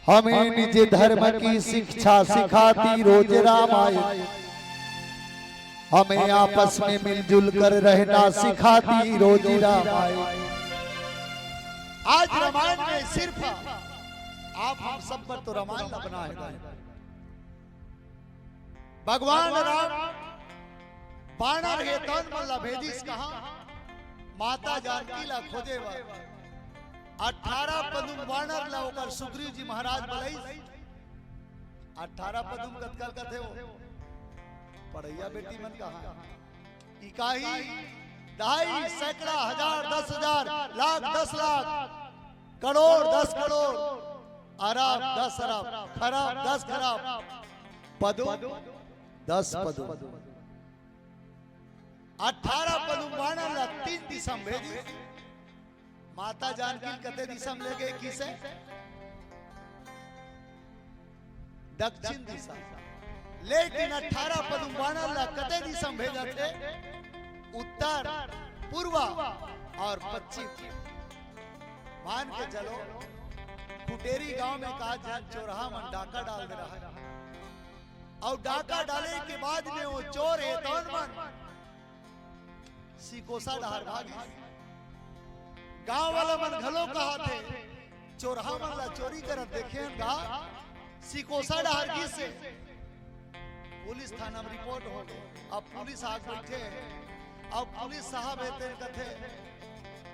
हमें निज धर्म की शिक्षा सिखाती रोज रामायण हमें आपस में मिलजुल कर रहना सिखाती रोज रामायण। आज रामायण में सिर्फ आप हम सब पर तो रामायण बना है भगवान राम बाणर हे तन मल्ला भेजिस कहा माता जानकी ला खोजे 18 पदुम वानर ला ओकर सुग्रीव जी महाराज बलई 18 पदुम कतकल कथे हो पढ़ैया बेटी मन कहा इकाई दहाई सैकड़ा हजार 10,000 लाख 10 लाख करोड़ 10 करोड़ अरब 10 अरब खराब 10 खराब पदुम 10 पदुम 18 पदुम वानर ला 3 दिशा में भेजी माता जानकी कते दिशा में ले गए किसे दक्षिण दिशा लेकिन 18 पदुम वानर ला कते दिशा में भेजा थे उत्तर पूर्व और पश्चिम मान के चलो कुटेरी गांव में कहा जन चोरहा मन डाका डाल दे रहा है और डाका डाले के बाद में वो चोर है तौन मन सिकोसा डहर भागी गांव वाला मन घलो कहा थे चोरहा मन ला चोरी करत देखे गा सिकोसा डहर की से पुलिस थाना में रिपोर्ट हो गई अब पुलिस आग बैठे अब पुलिस साहब हेते कथे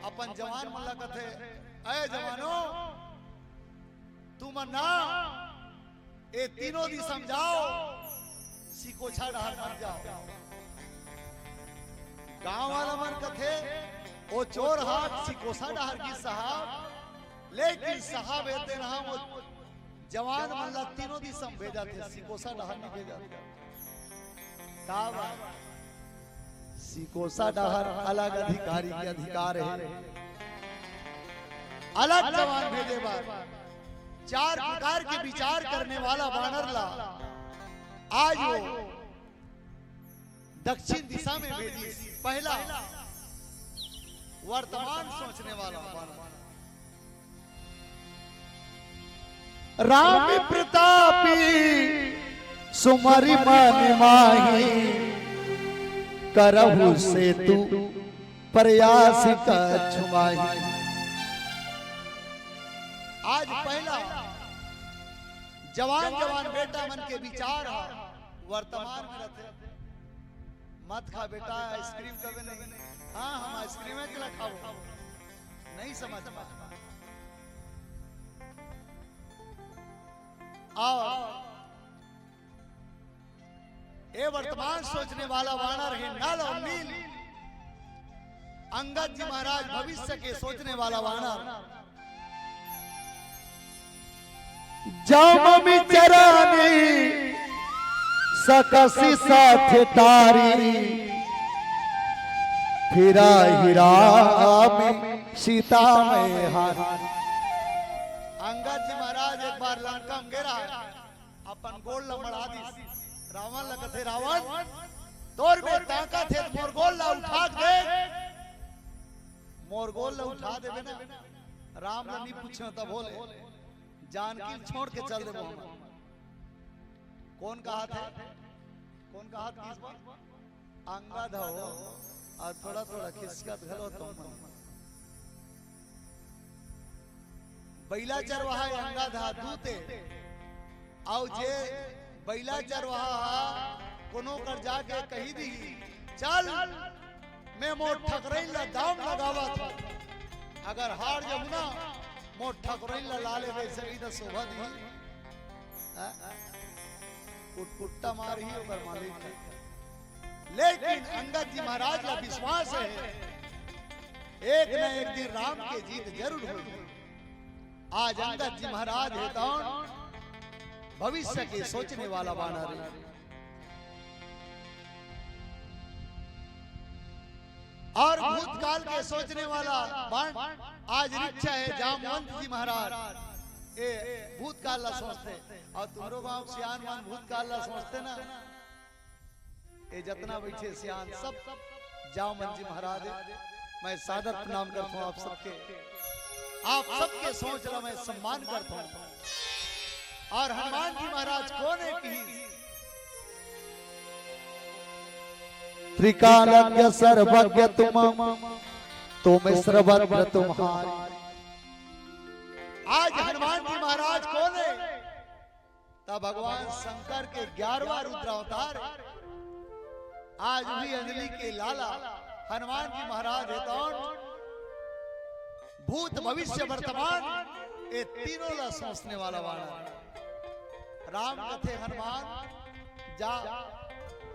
अपन जवान मन ला कथे अय जवानो तुम ना ए तीनों दी समझाओ सिकोछा डहर मत जाओ गांव वाला मन कथे वो चोर हाथ सिकोसा डहर की साहब लेकिन साहब हेते ना वो जवान मन ला तीनों दी सम भेजा थे सिकोसा डहर नहीं भेजा का सिकोसा डहर अलग अधिकारी के अधिकार है अलग जवान भेजे बार 4 प्रकार के विचार करने वाला वानर ला आज वो दक्षिण दिशा में भेजी पहला वर्तमान सोचने वाला राम प्रतापी सुमरि मन माही करहु से तू प्रयास का छुमाही। आज पहला जवान जवान बेटा मन के विचार वर्तमान में रहते मत खा बेटा आइसक्रीम कभी नहीं हाँ हम आइसक्रीम है चला खाओ नहीं समझ आओ ये वर्तमान सोचने वाला वानर है नल और नील अंगद जी महाराज भविष्य के सोचने वाला वानर जाममी चरानी सकसी साथ तारी फिरा हीरा में सीता में हार लंका में गेरा अपन गोल लमड़ा दी रावण लगते रावण तोर में ताका थे मोर गोल ला उठा दे मोर गोल ला उठा देवे ना राम ने नहीं पूछा तब बोले जानकी छोड़ के चल दे मोहम्मद कौन कहा था कौन कहा किस बात अंगद हो और थोड़ा थोड़ा खिसकत घलो तुम बैला चरवाहा अंगद हा दूते आओ जे बैला चरवाहा कोनो कर जाके कही दी चल मैं मोट ठकरई ला दाम लगावा था अगर हार जमुना मोट ठकरई ला लाले वैसे ही तो शोभा दी कुट्टा मार ही ऊपर मालिक लेकिन अंगद जी महाराज का विश्वास है एक न एक दिन राम के जीत जरूर होगी आज अंगद जी महाराज है तो भविष्य के सोचने वाला बानर है और भूतकाल के सोचने वाला बाण आज रिक्शा है जामवंत जी महाराज ए भूतकाल ला सोचते और तुम्हारो गांव सियान मान भूतकाल ला सोचते ना ए जितना बैठे सियान सब जामवंत जी महाराज मैं सादर प्रणाम करता हूँ आप सबके सोच रहा मैं सम्मान करता हूँ और हनुमान जी महाराज कौन है की त्रिकालज्ञ सर्वज्ञ तुम सर्वज्ञ तुम्हारी आज हनुमान जी महाराज कौन है तब भगवान शंकर के 11वां रुद्रावतार आज भी अंजलि के लाला हनुमान जी महाराज है तो भूत भविष्य वर्तमान ये तीनों ला सोचने वाला वाला राम कथे हनुमान जा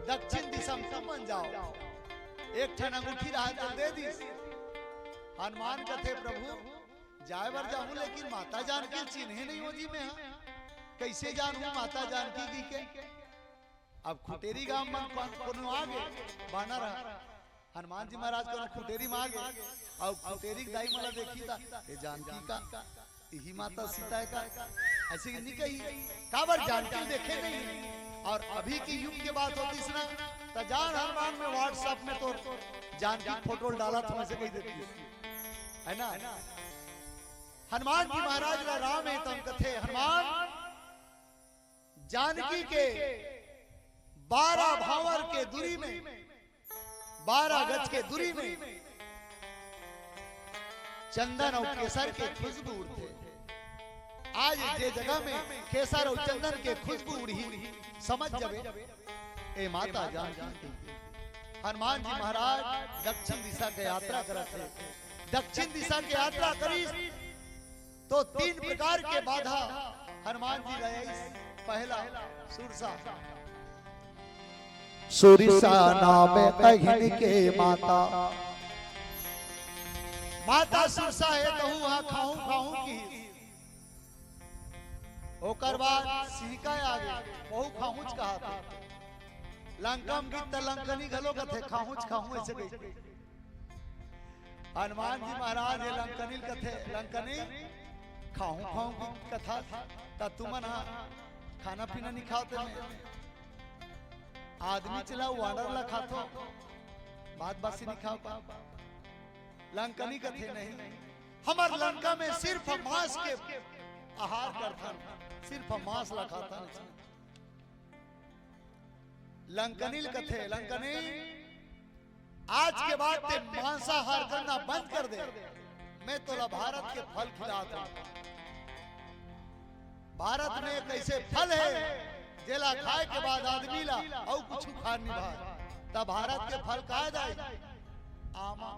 दक्षिण दिशा में तुम बन जाओ एक ठन अंगूठी रहा दे दी हनुमान कथे प्रभु जाए बर जाऊं लेकिन माता जानकी चिन्हे नहीं हो जी में कैसे जानूं माता जानकी की के अब खुटेरी गांव में कोनो आगे बानर हनुमान जी महाराज को खुटेरी मांगे और खुटेरी दाई मला देखी था ये जानकी का यही माता सीता का ऐसे नहीं कही काबर जानकी देखे नहीं और अभी की युग के बात होती ना तो जान हनुमान में व्हाट्सएप में तो जानकी फोटो डाला था ऐसे कही देती है ना हनुमान जी महाराज का राम है तो हम कथे हनुमान जानकी के 12 भावर के दूरी में 12 गज के दूरी में चंदन और केसर के खुशबू उड़ते आज जे जगह में केसर और चंदन के खुशबू उड़ी समझ जबे ए माता जानकी हनुमान जी महाराज दक्षिण दिशा के यात्रा करते दक्षिण दिशा की यात्रा करी तो 3 प्रकार के बाधा हनुमान जी गए पहला सुरसा सुरिसा नाम अहिन के माता माता सुरसा है तो वहां खाऊं खाऊं की होकर बाद सिंहका आगे बहु खाऊंच कहा था लंका में गीत लंकनी घलो कथे खाऊंच खाऊं ऐसे गई हनुमान जी महाराज ये लंकनी कथे लंकनी खाऊं खाऊं की कथा ता तुमन खाना पीना नहीं खाते में आदमी चला वाडर ला खातो बात बासी नहीं खा पा लंकनी कथे नहीं हमार लंका में सिर्फ मांस के आहार करता सिर्फ मांस ला खाता लंकनी कथे लंकनी आज के बाद ते मांसाहार करना बंद कर दे मैं तोला भारत के फल खिलाता भारत में एक ऐसे फल है जेला खाए के बाद आदमी ला और कुछ खा नहीं भा तब भारत के फल काहे दाई आमा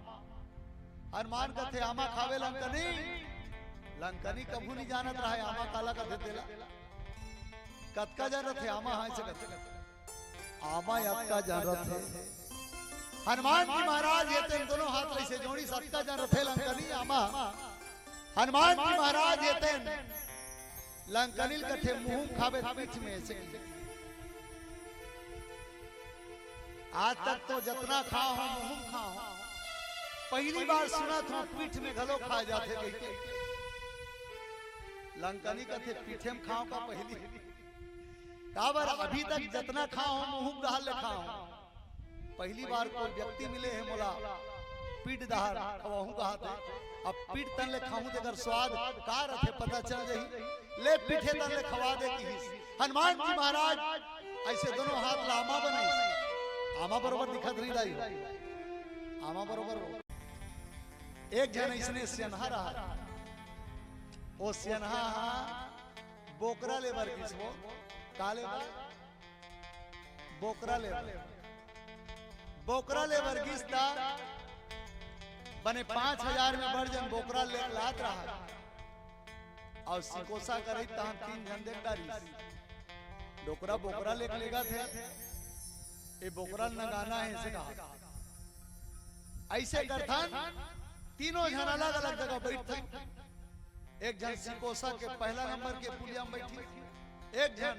हनुमान कथे आमा खावे लंकनी लंकनी कभू नहीं जानत रहा है आमा काला का देला कतका जानत है आमा हां से कथे आमा यत्का जानत है हनुमान जी महाराज ये तेन दोनों हाथ ऐसे जोड़ी सत्ता जानत है लंकनी आमा हनुमान जी महाराज ये तेन लंकनी कथे मुंह खावे पीठ में ऐसे आज तक तो जितना खा हो मुंह खा हो पहली बार सुना था पीठ में घलो खा जाते कहते लंकनी कथे पीठे में खाओ का पहली काबर अभी तक जितना खाओ मुंह दहाल ले खाओ पहली बार कोई व्यक्ति मिले है मोला पीठ दहार खवाहू कहा थे अब पीठ तन ले खाऊं तेकर स्वाद का रथे पता चल जाही ले पीठे तन ले खवा दे की हनुमान जी महाराज ऐसे दोनों हाथ लामा बने आमा बरोबर दिखत नहीं रही आमा बरोबर एक जन इसने सियनहा रहा ओ सियनहा बोकरा ले वर्गीस वो काले बोकरा ले वर्गीस था बने 5000 में बर्जन बोकरा ले लात रहा और सिकोसा करे तहां 3 जन देख डारी डोकरा बोकरा लेगा थे ये बोकरा नगाना है ऐसे कहा ऐसे करथन तीनों जन अलग अलग जगह बैठते एक जन सिकोसा के पहला नंबर के पुलिया में बैठी एक जन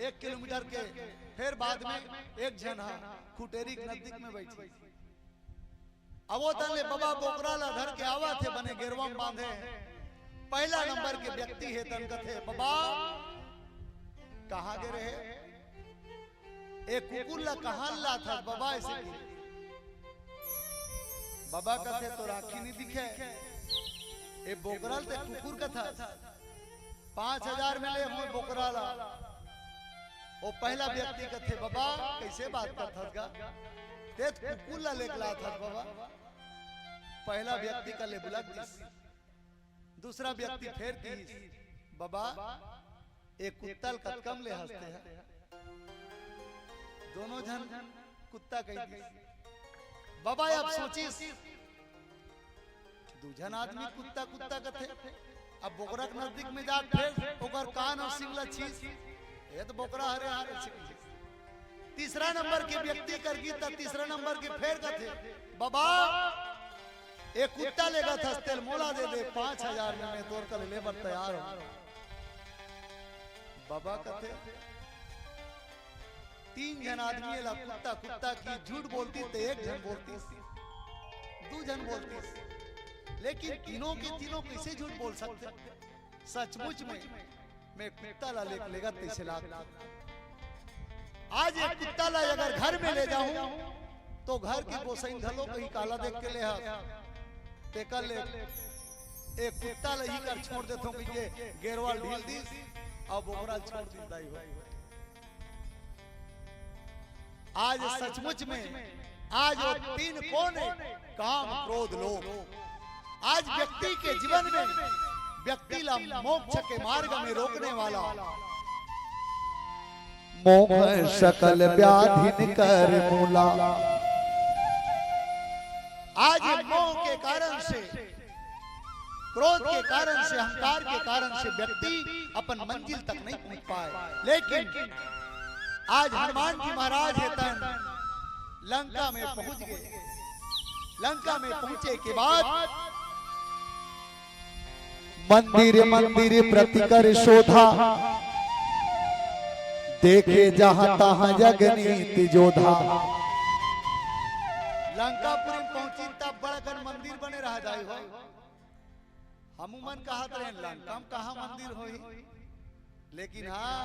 1 किलोमीटर के फिर बाद में एक जन खुटेरी नजदीक में बैठी अब वो तले बाबा बोकरा ला धर के आवा थे बने गिरवा में बांधे पहला नंबर के व्यक्ति है तन कथे बाबा कहाँ गे रहे एक कुकुर ला कहाँ ला था बाबा ऐसे बाबा कथे तो राखी नहीं दिखे ए बोकरा ते कुकुर का था 5000 में ले हुए बोकरा ला वो पहला व्यक्ति का थे बाबा कैसे बात करता था ते कुकुर ला लेके था बाबा पहला व्यक्ति का ले बुला दूसरा व्यक्ति फिर तीस बाबा एक कुत्ता कम ले हंसते हैं दोनों जन कुत्ता कही बाबा अब सोचिस दूजन आदमी कुत्ता कुत्ता कथे अब बोकरा के नजदीक में जा फिर ओकर कान और सिंगला चीज ये तो बोकरा हरे हरे तीसरा नंबर के व्यक्ति कर गीता तीसरा नंबर के फेर कथे बाबा एक कुत्ता लेगा था तेल मोला दे दे 5000 में मैं तोड़ कर लेबर तैयार हूं बाबा कथे 3 जन आदमी ला कुत्ता कुत्ता की झूठ बोलती तो एक जन बोलती 2 जन बोलती लेकिन तीनों के तीनों कैसे झूठ बोल सकते सचमुच में मैं कुत्ता ला लेगा 23 लाख आज एक कुत्ता ला अगर घर में ले जाऊं तो घर की गोसाई घलो कहीं काला देख के ले टेकल ले एक कुत्ता ला ही कर छोड़ देता हूं कि ये गेरवाल ढील दी और बोकरा छोड़ देता ही आज सचमुच में आज वो 3 कौन है काम क्रोध लोभ आज व्यक्ति के जीवन में व्यक्ति ला मोक्ष के मार्ग में रोकने वाला मोह सकल व्याधि कर मूला आज मोह के कारण से क्रोध के कारण से अहंकार के कारण से व्यक्ति अपन मंजिल तक नहीं पहुंच पाए लेकिन आज हनुमान जी महाराज है तन लंका में पहुंच गए लंका में पहुंचे के बाद मंदिर मंदिर प्रति कर शोधा देखे जहां तहां जगनीति जोधा लंकापुरी में पहुंची तब बड़ा मंदिर बने रह जाए हो हम मन कहा रहे लंका में कहा मंदिर हो लेकिन हाँ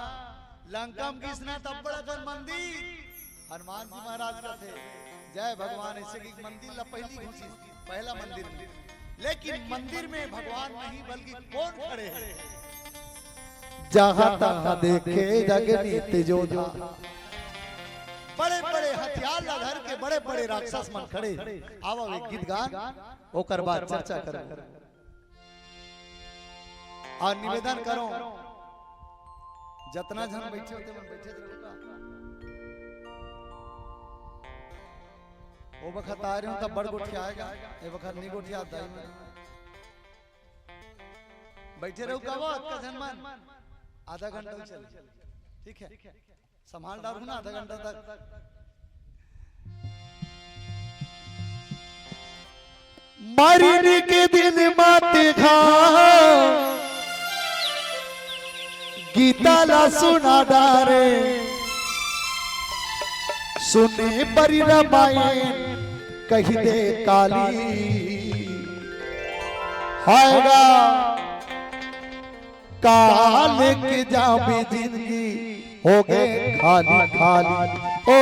लंका में किसना तब बड़ा मंदिर हनुमान जी महाराज का थे जय भगवान ऐसे की मंदिर ला पहली घुसी पहला मंदिर में लेकिन मंदिर में भगवान नहीं बल्कि कौन खड़े हैं जहां तहां देखे जगनीति जोधा बड़े बड़े हथियार ला धर के बड़े बड़े राक्षस मन खड़े आवा एक गीत गान ओकर बाद चर्चा करो और निवेदन करो जितना जन बैठे होते मन बैठे रहोगा ओ वक्त आ रहे हो तब बड़ गोठिया आएगा ए वक्त नहीं गोठिया दाई में बैठे रहो का बात का जनमान आधा घंटा चल ठीक है संभाल डालू ना आधा घंटा तक मरने के दिन माते खा गीता ला सुना डारे सुने परि रामायण कही दे काली हायगा काल के जाबी जिंदगी हो गए खाली खाली। ओ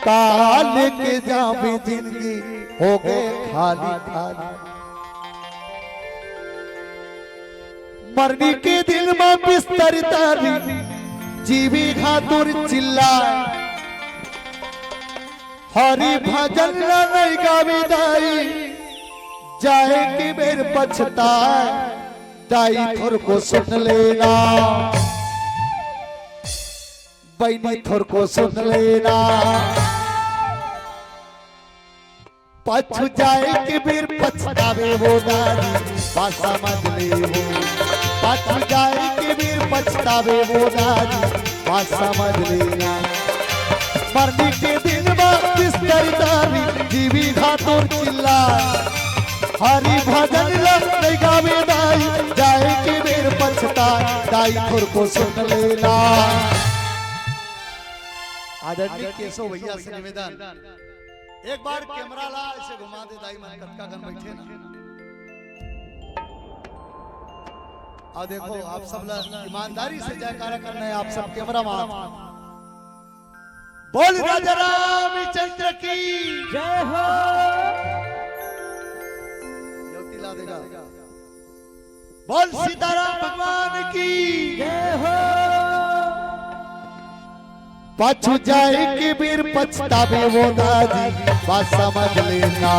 काल के जाबी जिंदगी हो गए खाली खाली। मरने के दिन में बिस्तर तारी जीवी खातुर चिल्लाए, हरी भजन नहीं गावी दाई जाए कि मेर पछताए। दाई थोर को सुन लेना, बहनी थोर को सुन लेना। पछ जाए कि मेर पछतावे वो नारी बात समझ ले हो। पछ जाए कि मेर पछतावे वो नारी बात समझ लेना। मरने के दिन में बिस्तर तारी जीवी खातुर चिल्लाए, हरी भजन नहीं गावे दाई जाए कि मेर पछताए। दाई थोर को सुन लेना। आदरणीय केशव भैया से निवेदन, एक बार कैमरा ला ऐसे घुमा दे दाई मन कटका गन बैठे ना। और देखो आप सब लोग ईमानदारी से जयकारा करना है। आप सब कैमरा मान बोल राजा रामचंद्र की जय हो। ला देगा। बोल सीताराम भगवान की जय हो। पछ जाए कि वीर पछतावे वो दादी बात समझ लेना।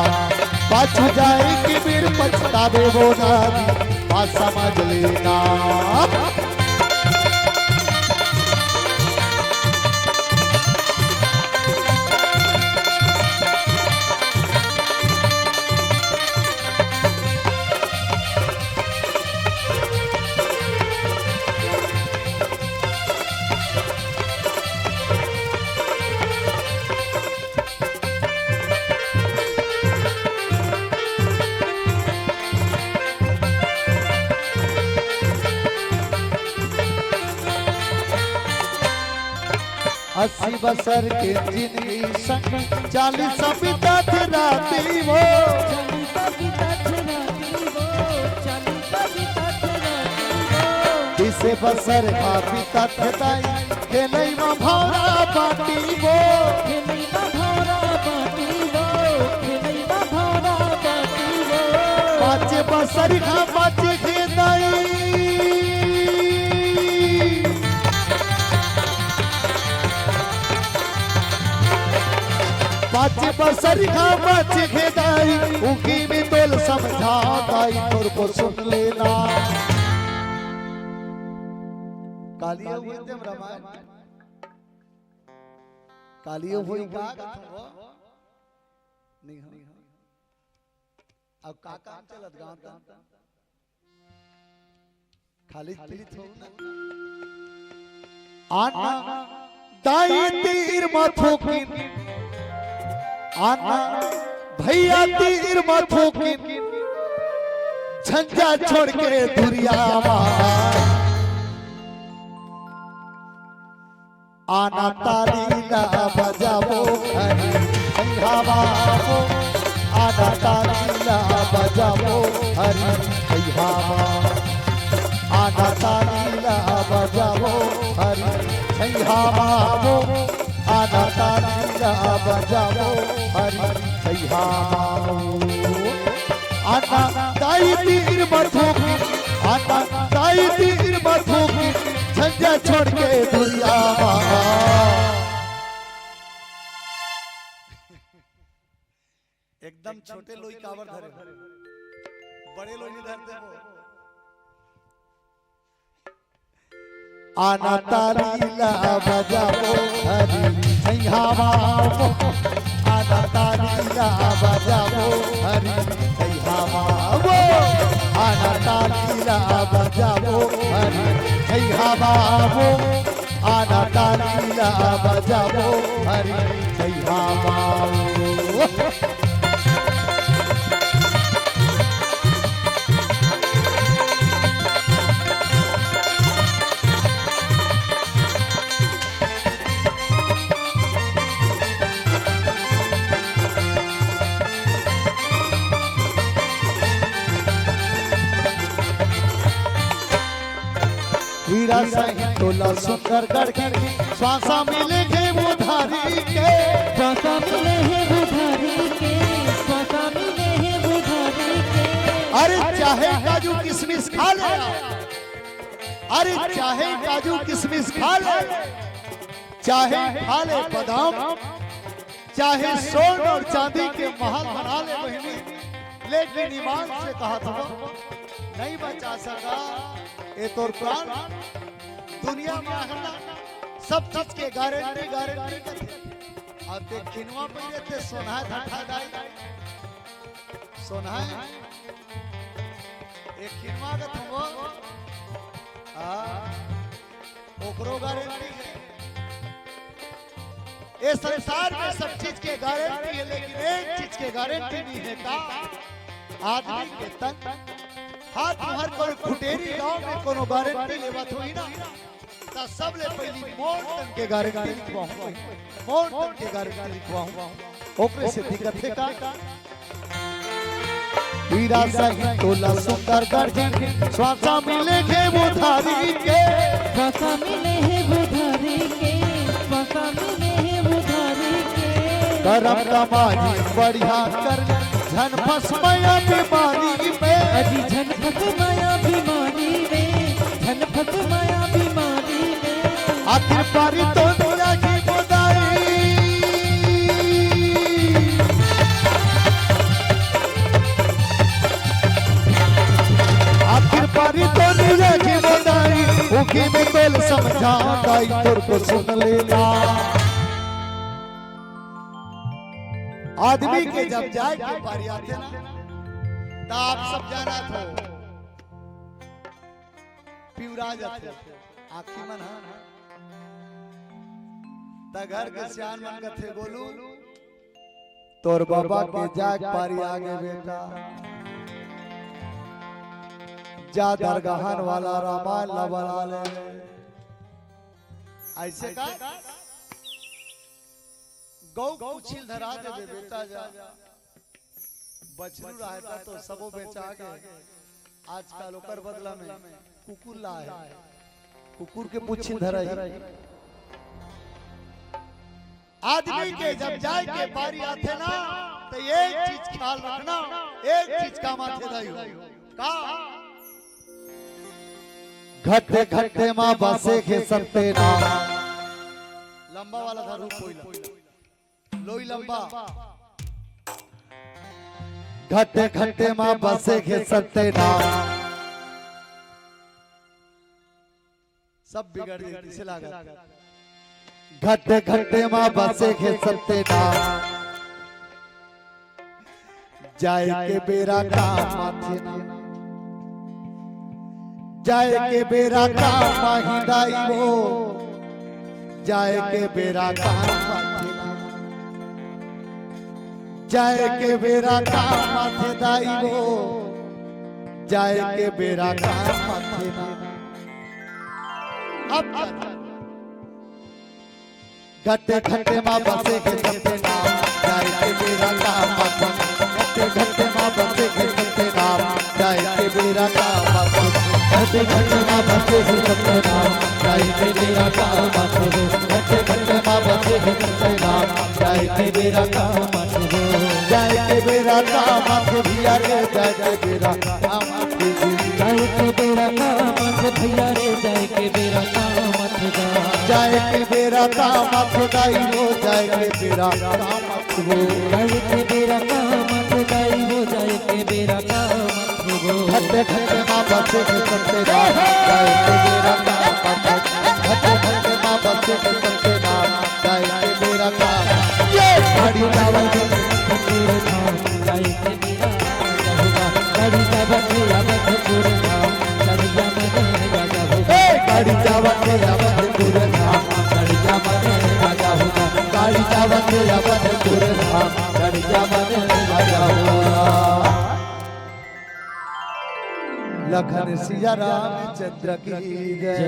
पछ जाए कि वीर पछतावे वो दादी बात समझ लेना। अस्सी बसर के जिंदगी संग 40 बिता थे राती वो। 40 बिता थे राती वो। 40 बिता थे राती वो। इसे बसर का बिता थे दाई खेलई में भौरा बाटी वो। खेलई में भौरा बाटी वो। खेलई में भौरा बाटी वो। 5 बसर का बात के दाई 5 बसर का बात के दाई उकी में तोल समझा दाई तोर को सुन लेना। कालिया हुई तेम रामायण कालिया हुई का नहीं अब का काम चलत गांव का खाली पीड़ित हो ना। आना दाई तीर माथों की आना भैया तीर माथों की झंझा छोड़ के दुरिया आना ताली ना बजावो हरी भैयावो। आना ताली ना बजावो हरी भैयावो। आना ताली ना बजावो हरी भैयावो। आना ताली ना बजावो हरी भैयावो। आना दाई तीर माथों की आना दाई तीर माथों की झंझा छोड़ के दुनिया एकदम छोटे लोई कावर धरे बड़े लोई नहीं धरते वो। आना ताली ला बजाओ हरी भैयावो। आना ताली ला बजाओ हरी भैयावो। आना ताली ला बजाओ हरी भैयावो। आना ताली ला बजाओ हरी भैयावो। तोला सुंदर गढ़ के श्वासा मिले थे वो धारी के श्वासा मिले हैं बुधारी के, श्वासा मिले हैं बुधारी के। अरे चाहे काजू किशमिश खा ले, अरे चाहे काजू किशमिश खा ले, चाहे खा ले बादाम, चाहे सोन और चांदी के महल बना ले बहनी, लेकिन ईमान से कहा था नहीं बचा सका ये तो प्राण। दुनिया में आना सब चीज के गारंटी गारंटी करते। अब देख खिनवा पे रहते सोना धठा दाई सोना एक खिनवा का तुमो ओकरो गारंटी है। ये संसार में सब चीज के गारंटी है, लेकिन एक चीज के गारंटी नहीं है का आदमी के तन हाथ मुहर को खुटेरी गांव में कोनो गारंटी लेवत हुई ना ता सब ले पहली मोर तन के गारंटी लिखवाऊं, मोर तन के गारंटी लिखवाऊं। ओकरे से दिक्कत है का हीरा सही तोला सुंदर गढ़ के श्वासा मिले थे वो धारी के, श्वासा मिले हैं बुधारी के, श्वासा मिले हैं बुधारी के। करम कमाई बढ़िया कर धन फसमया बीमारी में, अजी झन फस माया बीमारी में, झन फस माया बीमारी में। आखिर पारी तो दुनिया की बुदाई, आखिर पारी तो दुनिया की बुदाई, उकी में तोल समझा दाई तुर को सुन लेना। आदमी के जब जाए के पारी आते ना तो आप सब जाना था पिवरा जाते आखी मन ता घर के सियान मन का थे बोलू तोर बाबा के जाग पारी आगे बेटा जा दरगाहन वाला रामायण ला बना ले ऐसे का गौ कुछिल धरा दे बेटा जा बछरू रहता तो सबो बेचा गए। आजकल ओकर बदला में कुकुर ला है, कुकुर के पुछिल धरा है। आदमी के जब जाए के बारी आते ना तो एक चीज ख्याल रखना, एक चीज का माथे दाई का घटे घटे माँ बसे के सत्ते ना लंबा वाला था रूप कोई लोई लंबा घटे घटे माँ बसे के सत्ते ना सब बिगड़ गए किसे लागा घटे घटे माँ बसे के सत्ते ना जाए के बेरा का माथे ना जाए के बेरा का माहिदाई वो जाए के बेरा का माथे ना जाए के बेरा का माथे दाई वो जाए के बेरा का माथे ना। अब घटे घटे माँ बसे के सत्ते नाम जाए के बेरा का माथे, घटे घटे माँ बसे के सत्ते नाम जाए के बेरा का माथे, घटे घटे माँ बसे के सत्ते नाम जाए के बेरा का माथे, घटे घटे माँ बसे के सत्ते नाम जाए के बेरा का माथे, जाए के बेरा का माथे भैया रे जाए के बेरा का माथे, जाए के बेरा का माथे भैया रे जाए के बेरा का माथे गा, जाए के बेरा का माथे दाई हो जाए के बेरा का माथे हो, जाए के बेरा का माथे दाई हो जाए के बेरा का माथे गो। घटे घटे माँ बसे के सत्ते नाम जाए के बेरा का माथे, घटे घटे माँ बसे के सत्ते नाम जाए के बेरा का ये घड़ी चावल के पूरे धाम जाए के बेरा होगा, गाड़ी का बखेड़ा बखूर धाम चढ़िया मने राजा होगा, गाड़ी चावल के अवध पूरे धाम चढ़िया मने राजा होगा, गाड़ी चावल के अवध पूरे धाम चढ़िया मने राजा होगा। लखन सिया रामचंद्र की जय।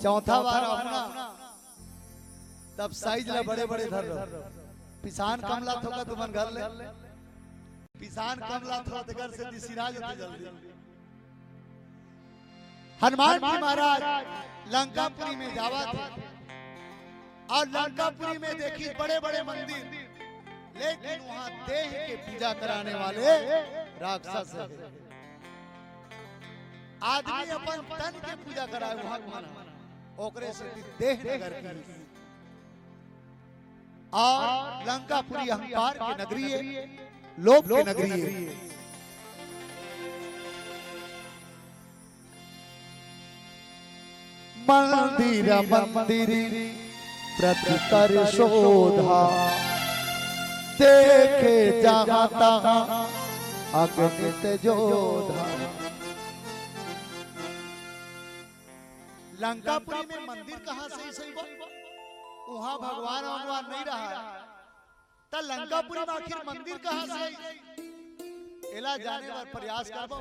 चौथा बार अपना तब साइज ला बड़े बड़े धर पिसान कमला थोका तुमन घर ले पिसान कमला थो ते घर से दिसिरा जते जल्दी हनुमान जी महाराज लंकापुरी में जावा थे और लंकापुरी में देखी बड़े बड़े मंदिर, लेकिन वहां देह के पूजा कराने वाले राक्षस है। आदमी अपन तन के पूजा कराए वहां माना ओकरे से देह नगर की। और लंकापुरी अहंकार की नगरी है, लोभ की नगरी है। मंदिर मंदिर प्रतिकर शोधा, देखे जहां तहां अगणित जोधा। लंकापुरी में मंदिर कहां से सही वहां भगवान भगवान नहीं रहा, तो लंकापुरी में आखिर मंदिर कहां से एला जाने पर प्रयास करबो।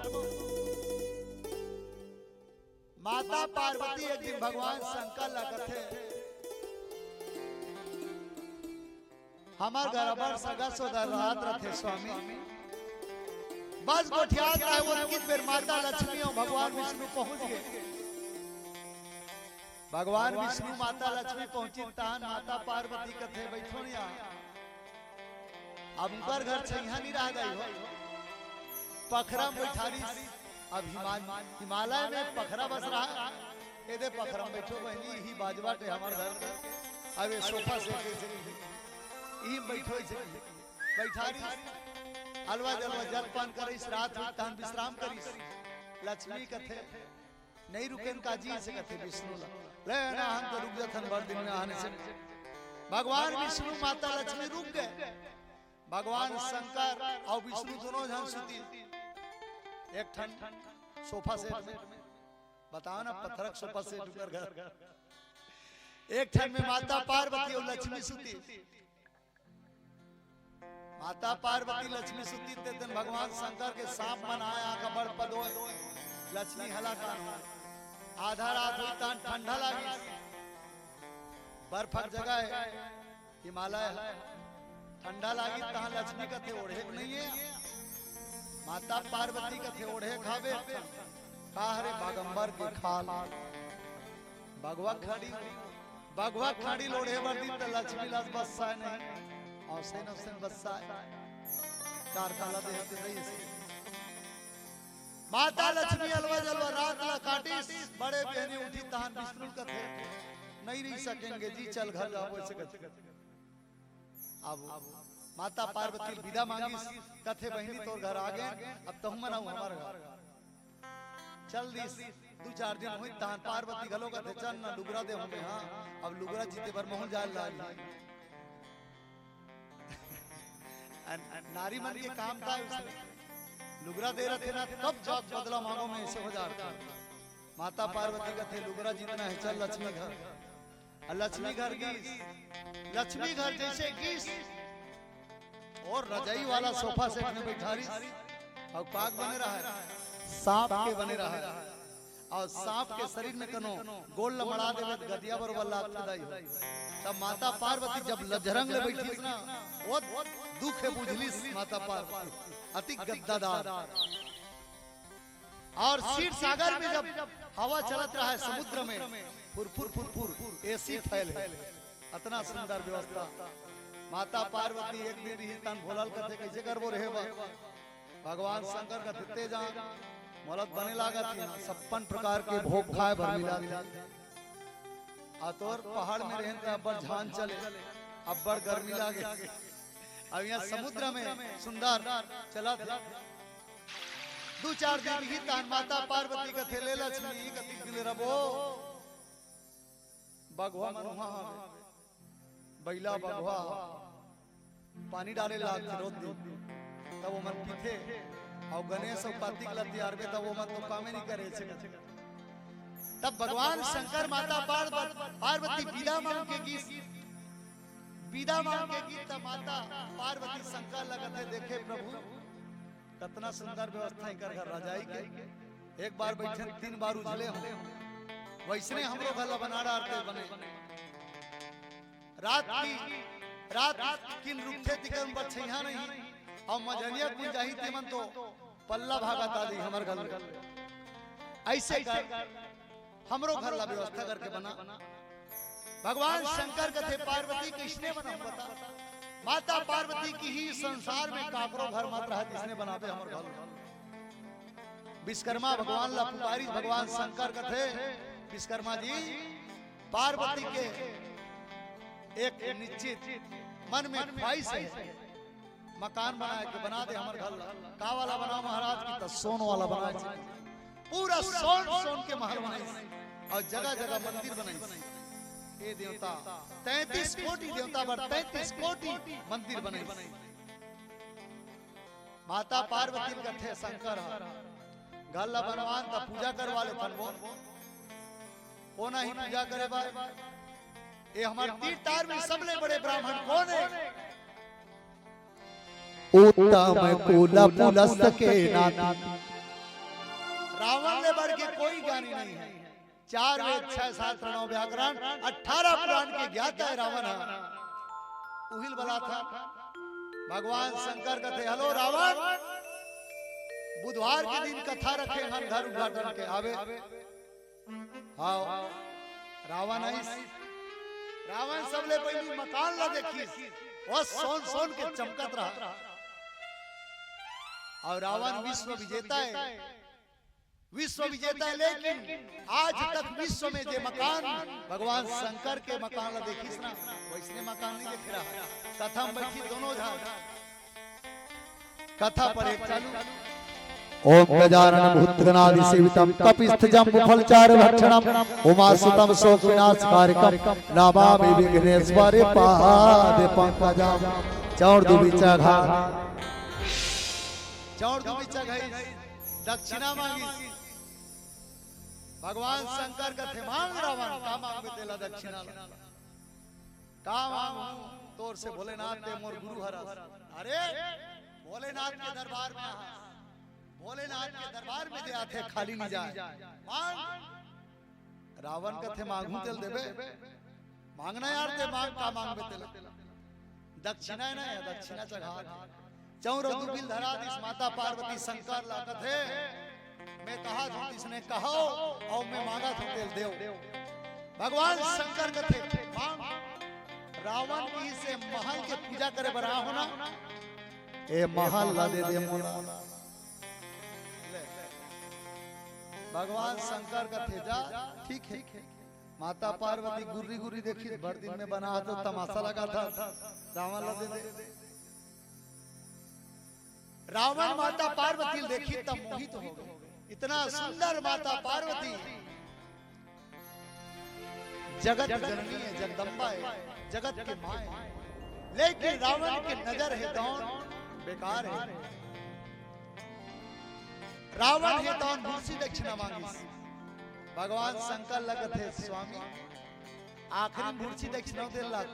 माता पार्वती एक दिन भगवान शंकर लगत है, हमार गरबर सगा सोदर रात रथे स्वामी, बस गोठियात रहे वो कित बेर माता लक्ष्मी और भगवान विष्णु पहुंच गए। भगवान विष्णु माता लक्ष्मी पहुंची तान माता पार्वती कथे बैठो यहाँ, अब उनकर घर छैया नहीं रह गई हो, पखरा बैठारी। अब हिमालय में पखरा बस रहा है, ये पखरा बैठो बहनी ही बाजवाट है हमारे घर का। अब ये सोफा से यही बैठो बैठारी, हलवा जलवा जलपान करिस, रात में तान विश्राम करिस। लक्ष्मी कथे नहीं रुके काजी से कथे विष्णु ले ना हम तो रुक जाथन भर दिन में आने से। भगवान विष्णु माता लक्ष्मी रुक गए, भगवान शंकर और विष्णु दोनों जन सुती एक ठन सोफा सेट में। बताओ ना पत्थरक सोफा सेट ऊपर घर, एक ठन में माता पार्वती और लक्ष्मी सुती। माता पार्वती लक्ष्मी सुती ते दिन भगवान शंकर के सांप मन आया का बड़ पदो, लक्ष्मी हला कान आधा रात हुई तान ठंडा लगी, बर्फक जगह है हिमालय है, ठंडा लगी तहां लक्ष्मी कथे ओढ़े नहीं है, माता पार्वती कथे ओढ़े खावे काहरे बागंबर के खाल। भगवा खाड़ी लोढ़े बर्दी तो लक्ष्मी लास बस्सा नहीं और सेन बस्सा कार काला देहते नहीं से। माता लक्ष्मी अलवा जलवा रात ला काटिस, बड़े बहने उठी तहान विष्णु कथे नहीं रह सकेंगे जी, चल घर जाओ ऐसे कथे। अब माता पार्वती विदा मांगी कथे बहनी तोर घर आ गए, अब तो हम मनाऊ हमारे घर चल दिस। दो चार दिन हुई तहान पार्वती गलो कथे चल ना लुगरा दे हमें। हाँ अब लुगरा जीते भर मोहन जाल ला नारी मन के काम था लुगरा दे रहे थे ना, तब जब बदला मांगो में ऐसे हो जाता। माता पार्वती का थे लुगरा जीतना है, चल लक्ष्मी घर। लक्ष्मी घर की लक्ष्मी घर जैसे गीस और रजाई वाला सोफा सेट में बैठा रही और पाग बने रहा है, सांप के बने रहा है और सांप के शरीर में कनो गोल लमड़ा देवे गदिया पर वल्ला खुदाई। तब माता पार्वती जब लजरंग ले बैठी ना, वो दुख है बुझली माता पार्वती अति गद्दादार। और क्षीर सागर में जब हवा चलत रहा है समुद्र में फुरफुर फुरफुर एसी फैल है, इतना सुंदर व्यवस्था। माता पार्वती एक दिन ही तन भोलल करते कैसे करबो रहे भगवान शंकर का दिते जा मोलत बने लागत 56 प्रकार के भोग खाए भर मिला। आतोर पहाड़ में रहन का अब्बड़ झान चले, अब्बड़ गर्मी लागे। अब यहाँ समुद्र में सुंदर चला था। दो चार दिन ही तान माता पार्वती का थे ले लक्ष्मी का दिल रबो बगवा मनुहा बैला बगवा पानी डाले लाग रोज दिन तब वो मन पीते और गणेश और कार्तिक लती आरबे तब वो मन तो कामे नहीं करे छे। तब भगवान शंकर माता पार्वती विदा मांग के गीत माता पार्वती शंकर लगते देखे प्रभु कितना सुंदर व्यवस्था कर घर रजाई के। एक बार बैठे 3 बार उजले हो वैसने हमरो घर बना रहा बने। रात किन रुखे तिकन बछैया नहीं और मजनिया कुन जाही ते मन तो पल्ला भागत आदि हमर घर ऐसे कर हमरो घर ला व्यवस्था करके बना। भगवान शंकर कथे पार्वती किसने बना बता? माता पार्वती की ही संसार में काकरो घर मत रहा जिसने बनावे हमर घर। विश्वकर्मा भगवान ला पुकारी भगवान शंकर कथे विश्वकर्मा जी पार्वती के एक निश्चित मन में ख्वाहिश है मकान बनाए के बना दे हमर घर। का वाला बना महाराज की तो सोन वाला बना पूरा सोन के महल बनाई और जगह जगह मंदिर बनाई। ए देवता 33 कोटि देवता बर 33 कोटि मंदिर बनाई। माता पार्वती कथे शंकर घर ला बनवान ता पूजा करवा ले तन वो नहीं पूजा करे बा। ये हमारे तीर्थार में सबले बड़े ब्राह्मण कौन है? उत्तम कुल पुलस्तके नाती। रावण ने बढ़ के कोई ज्ञानी नहीं है। 4 वेद 6 शास्त्र 9 व्याकरण 18 पुराण के ज्ञाता है रावण है। उहिल बला था भगवान शंकर कहते हेलो रावण बुधवार के दिन कथा रखे हर घर उद्घाटन के आवे। हाँ रावण आई रावण सबले पहली मकान ला देखी वो सोन के चमकत रहा। और रावण विश्व विजेता है लेकिन आज तक विश्व में जो मकान भगवान शंकर के मकान ला देखिस ना वैसने मकान नहीं देख रहा। कथा में बैठी दोनों झाड़ कथा पर एक चालू। ओम गजानन भूतगणादि सेवितम कपिस्थ जम्बु फलचार भक्षणम उमासुतम शोक विनाशकारकम नमामि विघ्नेश्वरे पाद पंकजम। चौर दुबिचा घाट दक्षिणा मांगी भगवान शंकर कथे मांग रावण का मांगे तेला दक्षिणा का मांगू तोर से भोलेनाथ ते मोर गुरु हरा। अरे भोलेनाथ के दरबार में भोलेनाथ के दरबार में दे आते खाली नहीं जाए मांग। रावण कथे मांगू तेल देबे मांगना यार ते मांग का मांगबे तेल दक्षिणा ना है दक्षिणा चढ़ा। चौर दुबिल धरा दिस माता पार्वती शंकर ला कथे मैं कहा था इसने कहो और मैं मांगा था तेल देव। भगवान शंकर कथे मांग रावण की से महल के पूजा करे बरा होना ए महल ला दे दे मोना। भगवान शंकर कथे जा ठीक है। माता पार्वती गुर्री गुर्री देखी भर दिन में बना तो तमाशा लगा था रावण ला दे दे। रावण माता पार्वती देखी तब मोहित हो गए। इतना सुंदर माता पार्वती जगत जननी है जगदम्बा है जगत के मां है। लेकिन रावण की नजर है कौन बेकार है। रावण है कौन दूसरी दक्षिणा मांगी। भगवान शंकर लगत है स्वामी आखिरी मूर्ति दक्षिणा दे लाग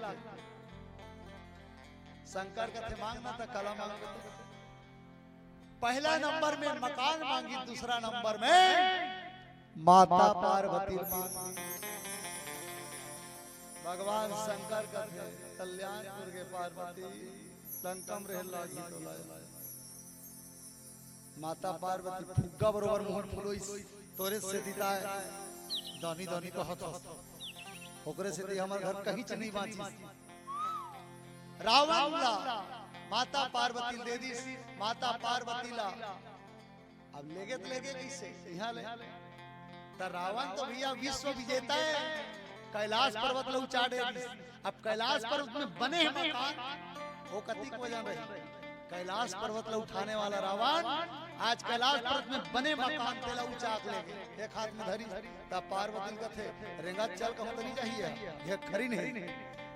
शंकर कथे मांगना था कला मांगते पहला नंबर में मकान मांगी दूसरा नंबर में माता पार्वती मांगी। भगवान शंकर का कल्याणपुर के पार्वती लंकम रहला जी तो लाए माता पार्वती फुग्गा बरोबर मोहन फुलोई तोरे से दीता है दानी दानी कहत ओकरे से दी हमर घर कहीं च नहीं बाची। रावण ला माता पार्वती दे दी माता पार्वती ला अब लेगे कैसे यहाँ ले तो रावण तो भैया विश्व विजेता है कैलाश पर्वत ला उचाड़े। अब कैलाश पर्वत में बने हैं मकान वो कति को वजह रही कैलाश पर्वत ला उठाने वाला रावण आज कैलाश पर्वत में बने मकान तेला उचाक लेगे एक हाथ में धरी तब पार्वती कथे रेंगा चल कहत नहीं चाहिए ये खरी नहीं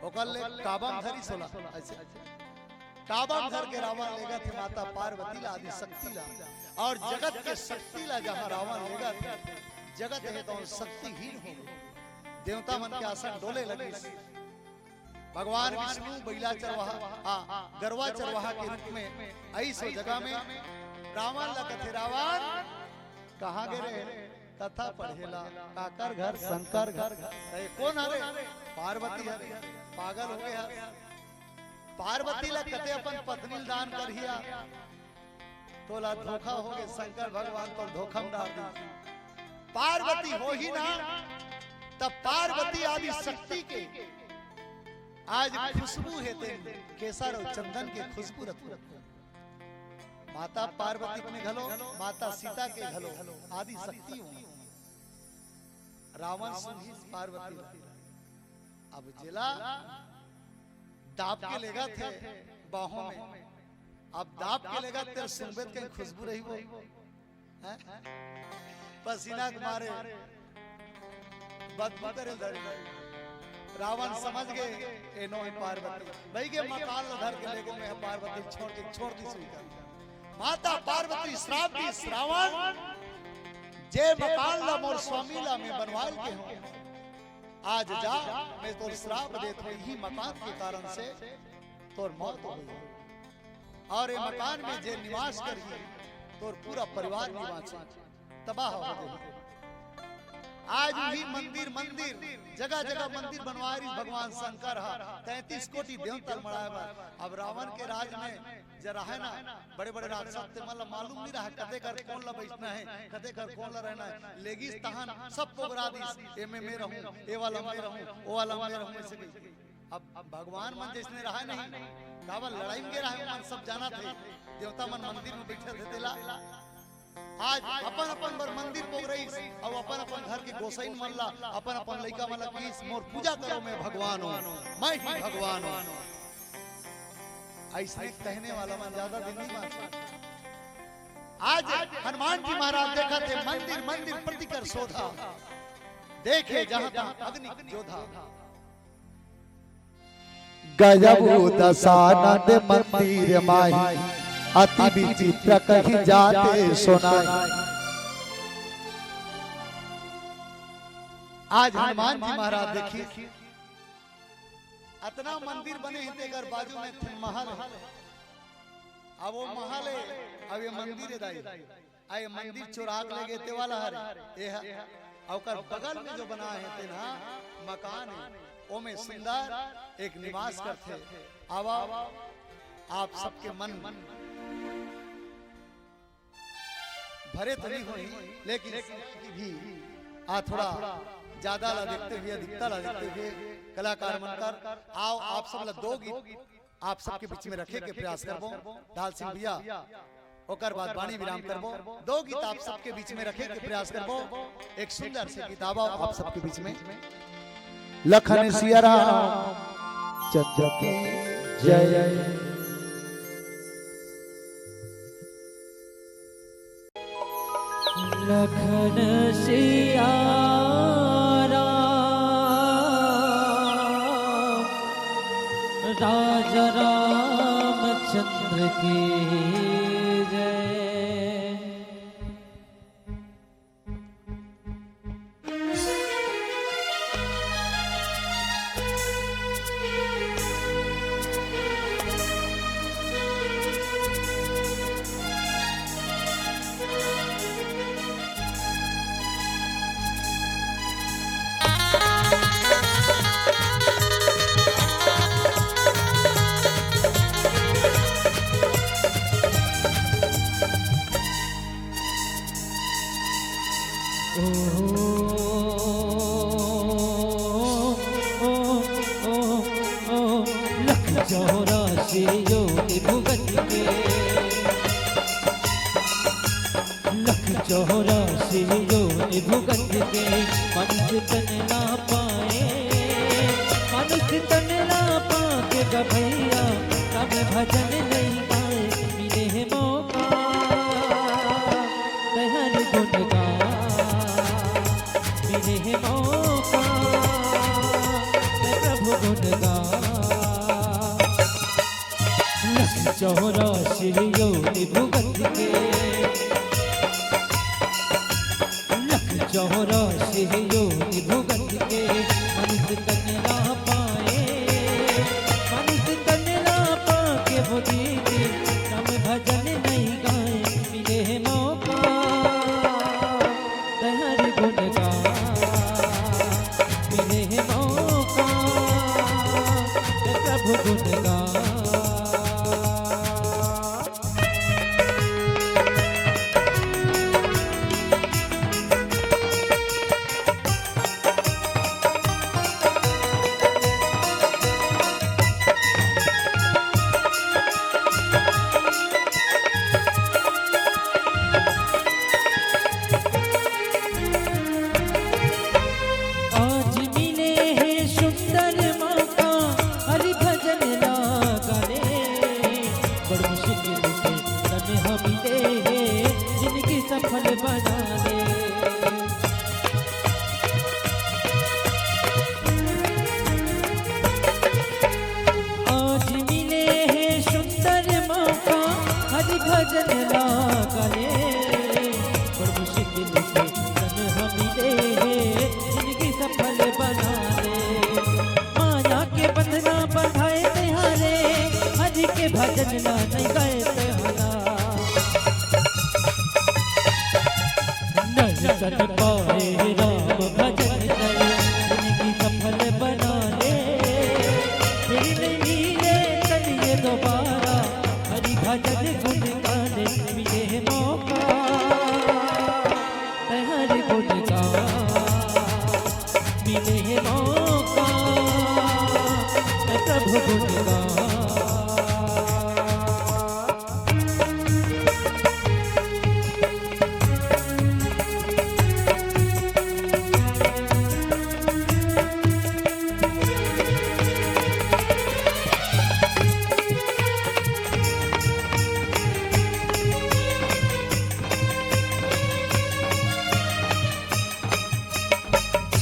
ओकर ले काबम धरी सोला ऐसे काबम धर के रावण लेगा थे माता पार्वती ला आदि शक्ति ला और जगत के शक्ति ला जहां रावण लेगा थे जगत है तो शक्तिहीन हो देवता मन के आसन डोले लगे। भगवान विष्णु बैला चरवाहा गरवा चरवाहा के रूप में ऐसे जगह में रावण ला कथे रावण कहाँ गए कथा पढ़ेला काकर घर शंकर घर कौन हरे पार्वती हरे पागल हो गया। पार्वती ला कते अपन पत्नी दान करहिया तोला धोखा हो गए शंकर भगवान तो धोखम डाल दी पार्वती हो ही ना, तब पार्वती आदि शक्ति के आज खुशबू है तेन केसर और चंदन के खुशबू रखो। माता पार्वती में घलो, माता सीता के घलो आदि शक्ति हो। रावण सुनी पार्वती अब जिला दाप के लेगा थे बाहों में, अब दाप के लेगा तेरे सुंबेद के खुशबू रही वो पसीना के मारे बदबू करे धरी। रावण समझ गए एनो पार्वती भाई के मकान धर के लेके मैं पार्वती छोड़ दी स्वीकार। माता पार्वती श्राप दी श्रावण जे मकान ला मोर स्वामी ला में बनवाल के हो, आज जा मैं तोर श्राप देत हूं, यही मकान के कारण से तोर मौत हो गई और ये मकान में जे निवास करी तोर पूरा परिवार निवास तबाह हो गई। आज भी मंदिर जगह जगह मंदिर बनवारी भगवान शंकर 33 कोटि देवता मड़ाए। अब रावण के राज में जरा है ना बड़े बड़े राक्षस मतलब मालूम नहीं रहा कदे कर कौन ला बैठना है, कदे कर कौन ला रहना है। लेगिस तहान सब पोगरा दी, ए में रहूं, ए वाला में रहूं, ओ वाला में रहूं ऐसे गई। अब भगवान मन जिसने रहा नहीं कावल लड़ाई में रहा मन सब जाना थे, देवता मन मंदिर में बैठे थे तेला। आज अपन अपन बर मंदिर पोग रही और अपन अपन घर के गोसाई मन ला अपन अपन लइका मन ला किस मोर पूजा करो मैं भगवान हूं, मैं ही भगवान हूं। ऐसे कहने वाला मैं ज्यादा दिन नहीं मानता। आज हनुमान जी महाराज देखा थे मंदिर प्रतिकर शोधा, देखे जहां तहां अग्नि जोधा। गजब दशानन मंदिर माही अति विचित्र कही जाते सुनाई। आज हनुमान जी महाराज देखिए इतना मंदिर बने हैं तेगर बाजू में महल है। अब वो महल है, अब ये मंदिर है दाई, आए मंदिर चुराग ले गए ते वाला हरे ये है। और बगल में जो बना है ते ना मकान है, वो में सुंदर एक निवास करते। अब आप सबके मन भरे तो नहीं हुई, लेकिन भी थोड़ा ज्यादा ला देखते हुए अधिकता ला देखते हुए कलाकार बनकर आओ आप सब ला दो गीत आप सबके बीच में रखे के प्रयास करबो। ढाल सिंह भैया ओकर बाद वाणी विराम करबो, दो गीत आप सबके बीच में रखे के प्रयास करबो। एक सुंदर से गीत आओ आप सबके बीच में। लखन सिया राम चंद्र के जय। लखन सिया राजा रामचंद्र की जय। चौरासी योगी भुगत के, लख चौरासी योगी भुगत के। मनुष्य तन ना पाए, मनुष्य तन ना पाके गभैया तब भजन नहीं गाए। मिले है मौका तहर गुण गा, मिले है मौका प्रभु गुण गा। चौरासी योनि भुगत के, लख चौरासी योनि भुगत के। मनुष्य तन ना पाए, मनुष्य तन ना पाके भोगी के। तब भजन नहीं गाए, मिले है मौका तहर गुण गा, मिले है मौका प्रभु गुण गा। भजन लागले बड़ मुश्किल से तन हमिले जिंदगी सफल बना ले माया के बंधना बंधाए तिहारे हरि के भजन ला नहीं गए तिहारा नजर पाए राम भजन करे जिंदगी सफल बना ले फिर नहीं मिले चलिए दोबारा हरि भजन गुण गाने मिले मौका हरि गुण गा मिले मौका प्रभु गुण गा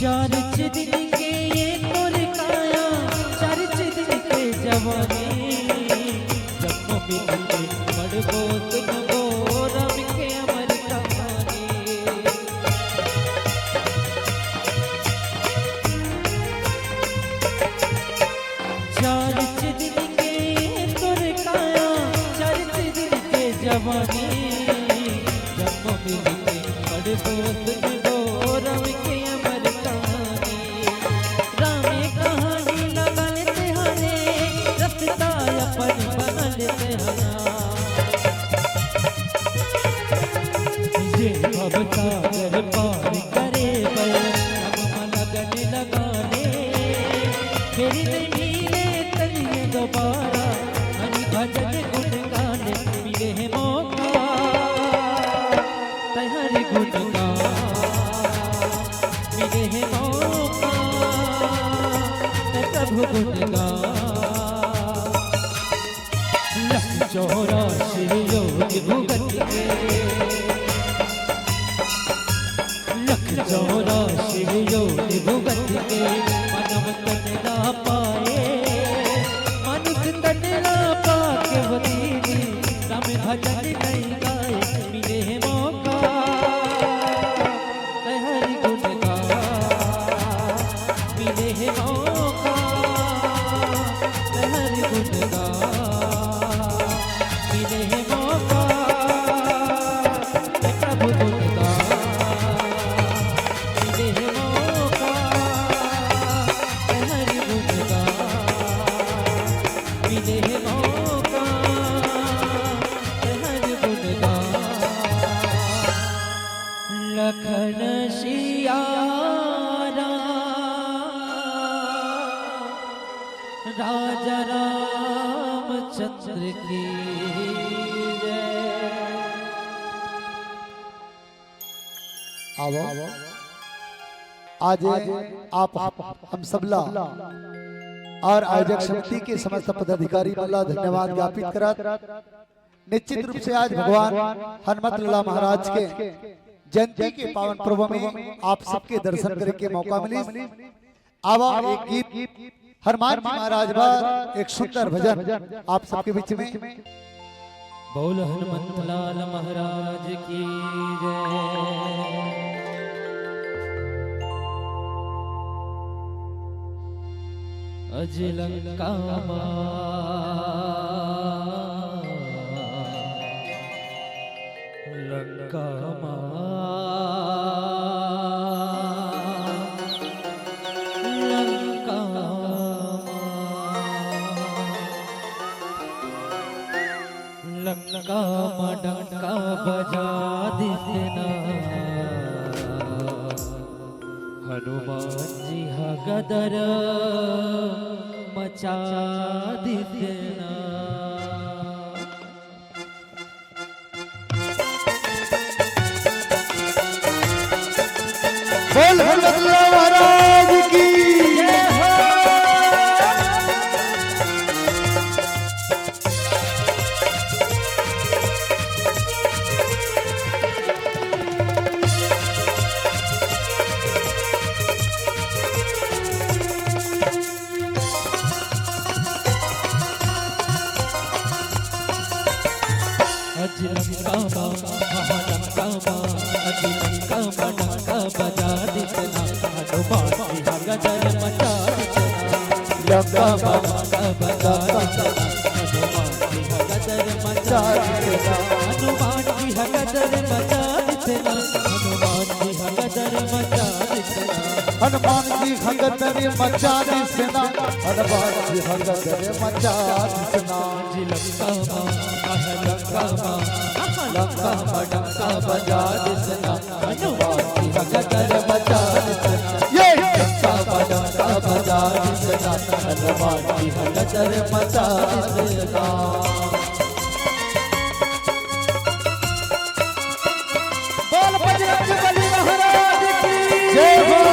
चार दिन के ये तोर काया चार दिन के जवानी जब मिलते मड़बो तुम रम के अमर कहानी चार दिन के ये तोर काया चार दिन के जवानी जब मिलते मड़बो तुम रम के सागर पार करे लगन लगाने फिर नहीं मिले तलिए दोबारा हरि भजन गुण गाने मिले है मौका हरि गुण गा मिले है मौका प्रभु गुण गा लख 84 योग भुगत के 84 योग भुगत के मानव तन ना पाए मनुष्य तन ना पाके वदीनी राम भजन नहीं गाए मिले है मौका हरि गुण गा मिले है मौका हरि गुण गा मिले है मौका प्रभु गुण गा लखन सियारा राजा रामचंद्र की जय। आओ आज आप हम सबला और आयोजक समिति के समस्त पदाधिकारी मल्ला धन्यवाद ज्ञापित करत निश्चित रूप से आज भगवान हनुमत लाला महाराज के जयंती के पावन पर्व में आप सबके दर्शन करे के मौका मिली। आवा एक गीत हनुमान जी महाराज पर एक सुंदर भजन आप सबके बीच में। बोल हनुमत लाल महाराज की जय। अज लंका लंका लंका लंका डंका बजा दिसना हनुमान जी हा गदर मचा दिसना। बोल हनुमत लाला महाराज की जय हो। अजी लंका माँ लंका माँ अजी लंका माँ लंका बजा दितना हनुमान जी गदर मचा दितना लंका माँ लंका बजा दितना हनुमान जी गदर मचा दितना हनुमान जी गदर मचा दितना हनुमान जी गदर मचा दितना हनुमान जी हगदर मचा दिसना हनुमान जी हगदर मचा दिसना जी लंका माँ लंका माँ लंका माँ लंका बजा दितना हनुमान जी गदर मचा दितना ये लंका माँ लंका बजा दितना हनुमान जी गदर मचा दितना बोल बजरंग बली महाराज की जय हो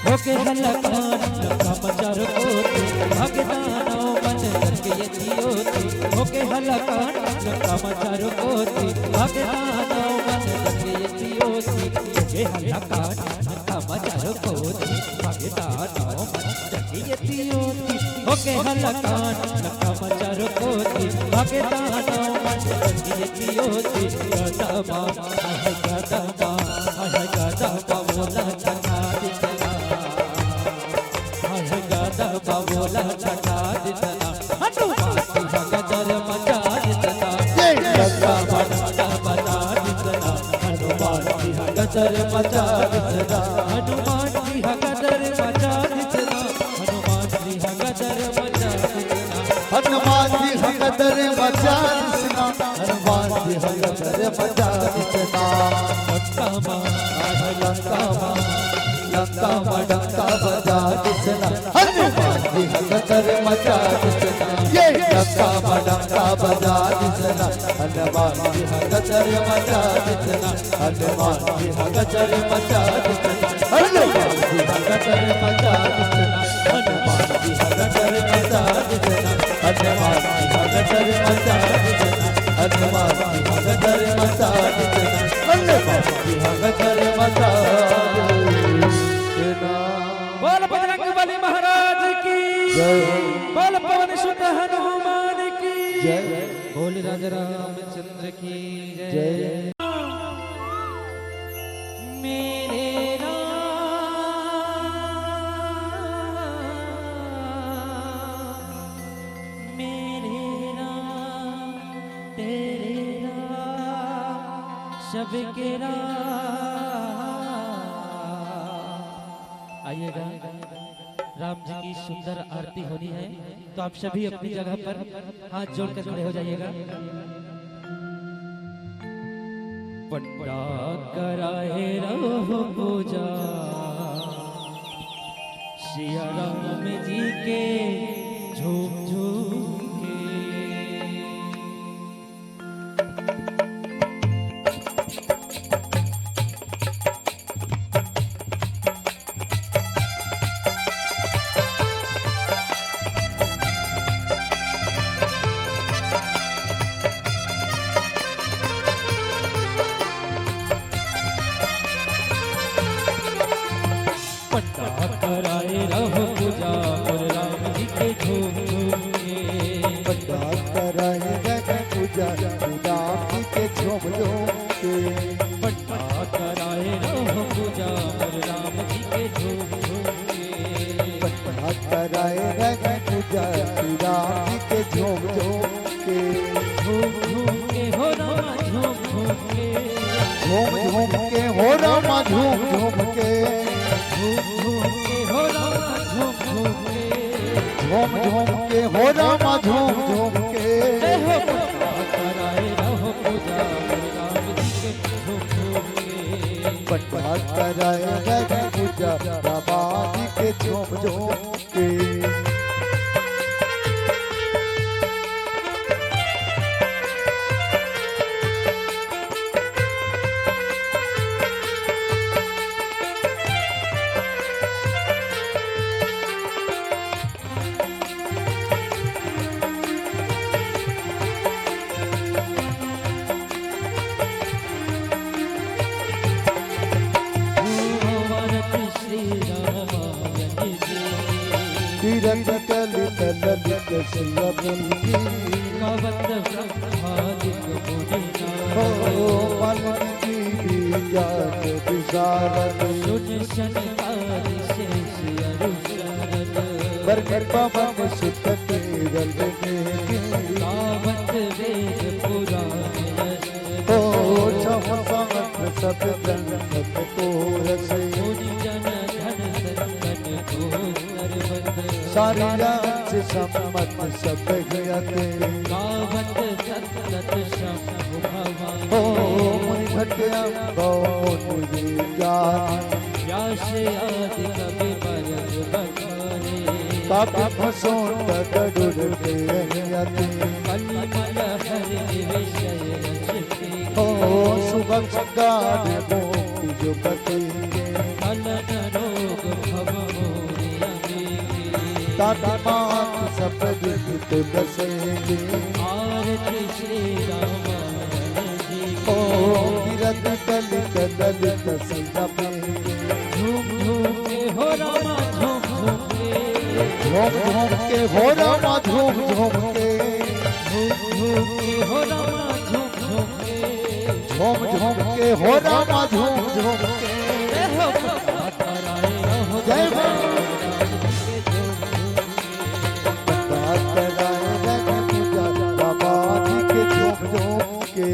होके हलकान लंका मचार कोती भगदानो मन करके ये जियोती होके हलकान लंका मचार कोती भगदानो मन करके ये जियोती होके हलकान लंका मचार कोती भगदानो मन करके ये जियोती होके हलकान लंका मचार कोती भगदानो मन करके ये जियोती गदमा है गदमा बोला चका दिखला बोला छटा दितना हनुमान जी गदर मचा दितना लंका बड़ा बजा दितना हनुमान जी गदर मचा दितना हनुमान जी गदर मचा दितना हनुमान जी गदर मचा दितना हनुमान जी हगदर मचा दिसना हनुमान जी हगदर मचा दिसना लंका माँ लंका माँ लंका माँ लंका बजा दिसना हनुमान जी हगदर मचा दिसना ये लंका माँ लंका बजा दिसना हनुमान जी हगदर मचा दिसना हनुमान जी हगदर मचा दिसना हनुमान जी हगदर मचा दिसना हनुमान जी गदर मचा दितना हनुमान जी हगदर मचा दिसना हनुमान जी हगदर मचा दिसना हनुमान जी हगदर मचा दिसना बोल बजरंग बली महाराज की जय बोल पवन सुत हनुमान की जय बोल राजा रामचंद्र की जय जय मेरे राम तेरे राम सबके राम आइएगा राम जी की सुंदर आरती होनी है तो आप सभी अपनी जगह पर हाथ जोड़कर खड़े हो जाइएगा पंडा कराए रहो पूजा सिया राम जी के झूम झूम के पंडा कराए रहो पूजा और राम जी के झूम झूम के पंडा कराए रहो पूजा राम जी के झूम झूम के पंडा कराए रहो पूजा और राम जी के झूम झूम के पंडा कराए रहो पूजा राम जी के झूम झूम के झूम झूम के हो रामा झूम झूम के झूम झूम के हो रामा झूम झूम के झूम झूम के हो रामा झूम झूम के झूम झूम के हो रामा झूम झूम के जय हो पंडा कराए रहो पूजा और राम जी के झूम झूम के पंडा कराए रहो पूजा राम जी के झूम झूम के सिया मुनि गावत ब्रह्मादिक हो मुनिनाथ वाल्मीकि भी ज्ञान विशारद सुन शनकादि शेष अरुशरद वर्णन पवन सुत केरल में गावत वेद पुराण यश हो सहसात सब ग्रंथ को रसे मुनि जन धन संकट को सर्वद सारिया से सम्मत सब गयते गावत सतत शंभु भवानी हो मुनि घटया गौमुनि ज्ञान व्यास आदि कवि बरद बखाने काव्य भसोन गरुड़ के यते कलिमल हरि विषय रचते हो सुगम गान मोक्ति जो पते कलन रोग भव मोरि अमीके ताकि मात सब विदित दसेंगे आरती श्री रामायण जी हो की गिरत कलित दलित सिंह झूम झूम के हो रामा झूम झूम के झोम झोम के हो रामा झूम झूम के झूम झूम के हो रामा झूम झूम के झोम झोम के हो रामा झूम झूम के जय हो माता रानी रहो जय हो। बाबा जी के झोम झोम के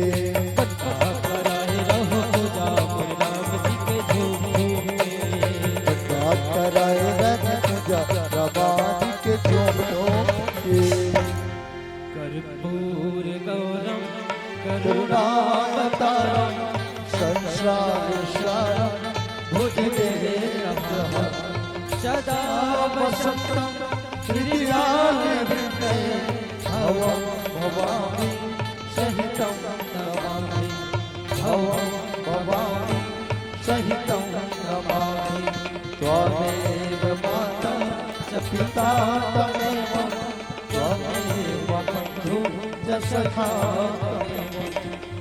कराए रहो पूजा मोरे राम जी के झूम झूम के बात कराए बाबा जी के झोम झोम के कर्पूर गौरम करुणावतारम संसार सारम भुजगेन्द्रम सदा वसंतम हृदयालवृते भवं भवामि सहितं नमामि भवं भवामि सहितं नमामि त्वमेव माता च पिता त्वमेव त्वमेव बन्धु च सखा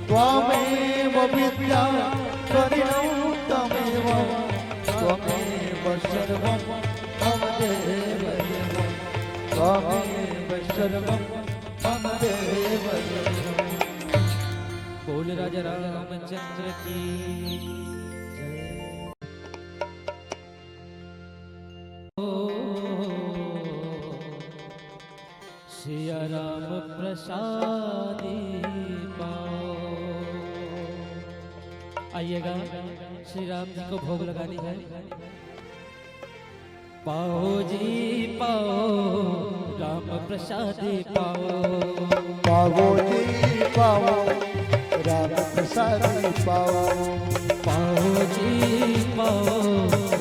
त्वमेव विद्या त्वरिणौ त्वमेव त्वमेव सर्वं मम देव त्वमेव सर्वं मम देव बोल राजा रामचंद्र की जय। सिया राम प्रसादी पाओ। आइएगा श्री राम जी को भोग लगानी है। पाओ जी पाओ राम प्रसादी पाओ। पावो जी पावो राम प्रसाद पाओ पाओ जी पाओ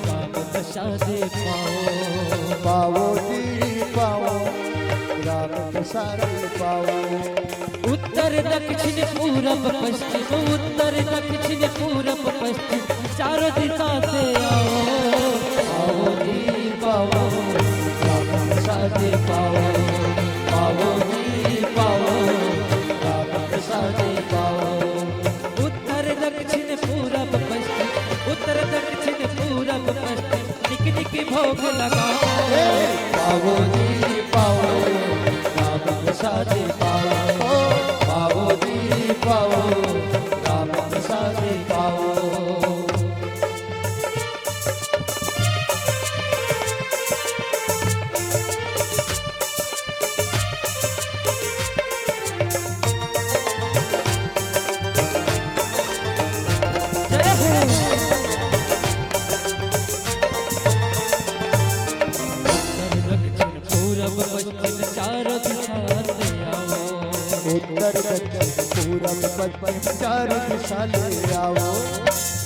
राम प्रसादी पाओ। पावो जी पावो राम प्रसाद पाओ उत्तर दक्षिण पूरब पश्चिम उत्तर दक्षिण पूरब पश्चिम चारों दिशा से आओ। आओ जी पाओ राम प्रसाद पाओ। पाओ जी पाओ राम प्रसाद पाओ। उत्तर दक्षिण पूरब पश्चिम उत्तर दक्षिण पूरब पश्चिम निक निक भोग लगाओ। पाओ जी पाओ राम प्रसाद पाओ। पाओ जी पाओ राम प्रसाद पाओ। जय हो उत्तर दक्षिण पूरब पश्चिम चारों दिशा से आओ। उत्तर दक्षिण पूरब पश्चिम चारों दिशा से आओ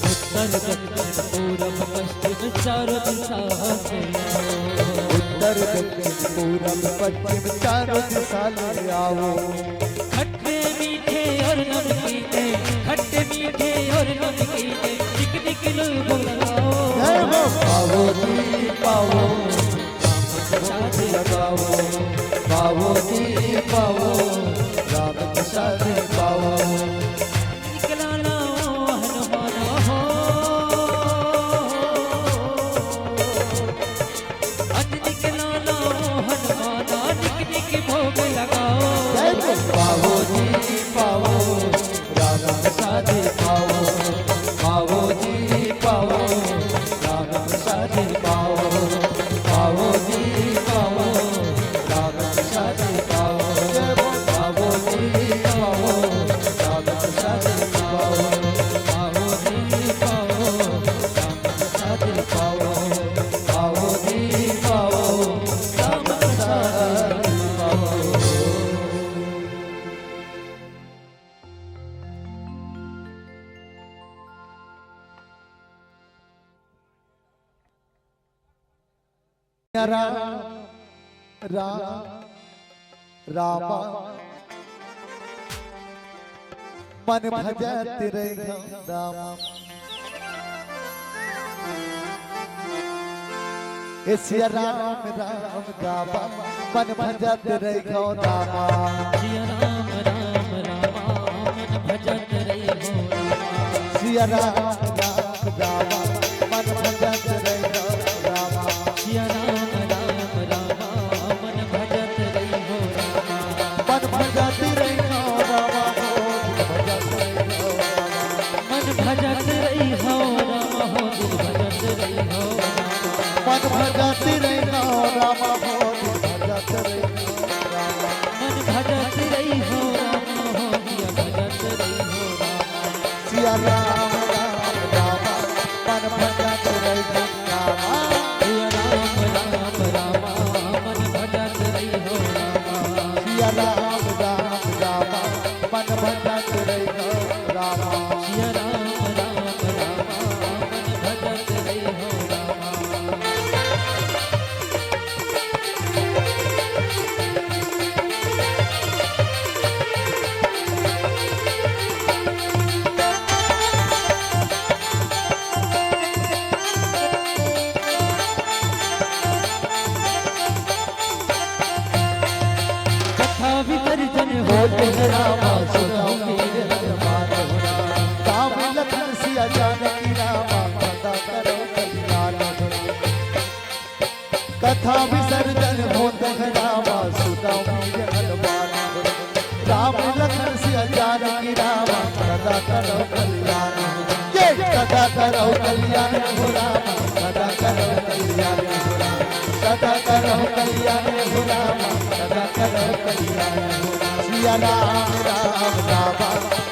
उत्तर दक्षिण पूरब पश्चिम चारों दिशा से आओ। उत्तर दक्षिण पूरब पश्चिम चारों दिशा ले आओ खट्टे मीठे और नमकीने खट्टे मीठे और नमकीने दिख दिख लोग लगाओ। जय हो पावो जी पावो प्रसाद लगाओ पावो जी पावो राम प्रसाद पाओ निकलाना हनुमाना हो अज निकलाना हनुमाना निक निक राम राम रामा मन भजत रहियो रामा। सिया राम राम रामा मन भजत रहियो रामा। सिया राम राम रामा मन भजत रहियो रामा। सिया राम राम रामा मन भजत रहियो रामा। सिया राम राम रामा मन भजत रहियो रामा। मन भजत रहियो रामा मन भजत रहियो रामा हो दिल भजत रहियो रामा। मन भजत रहियो रामा हो दिल भजत रहियो रामा। मन भजत रहियो रामा हो दिल भजत रहियो रामा। सिया राम राम रामा मन भजत रहियो रामा। सिया राम राम रामा मन भजत रहियो रामा। सिया राम राम रामा मन भजत रहियो रामा। सिया राम राम रामा मन भजत रहियो रामा। कथा विसर्जन होते रामा सुनो मेरे हनुमान होना। राम लखन सिया जानकी रामा सदा करो कल्याण। कथा विसर्जन होते हैं रामा सुनो मेरे हनुमान। राम लखन सिया जानकी रामा सदा करो कल्याण। ये सदा करो कल्याण हो रामा सदा करो कल्याण हो रामा। सदा करो कल्याण हो रामा सदा करो कल्याण हो रामा। सिया राम राम रामा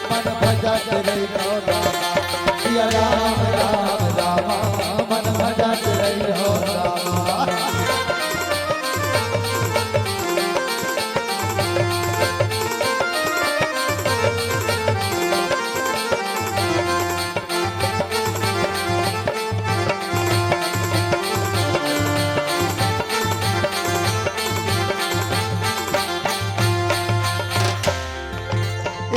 मन भजत रहियो रामा। सिया राम राम रामा मन भजत रहियो रामा।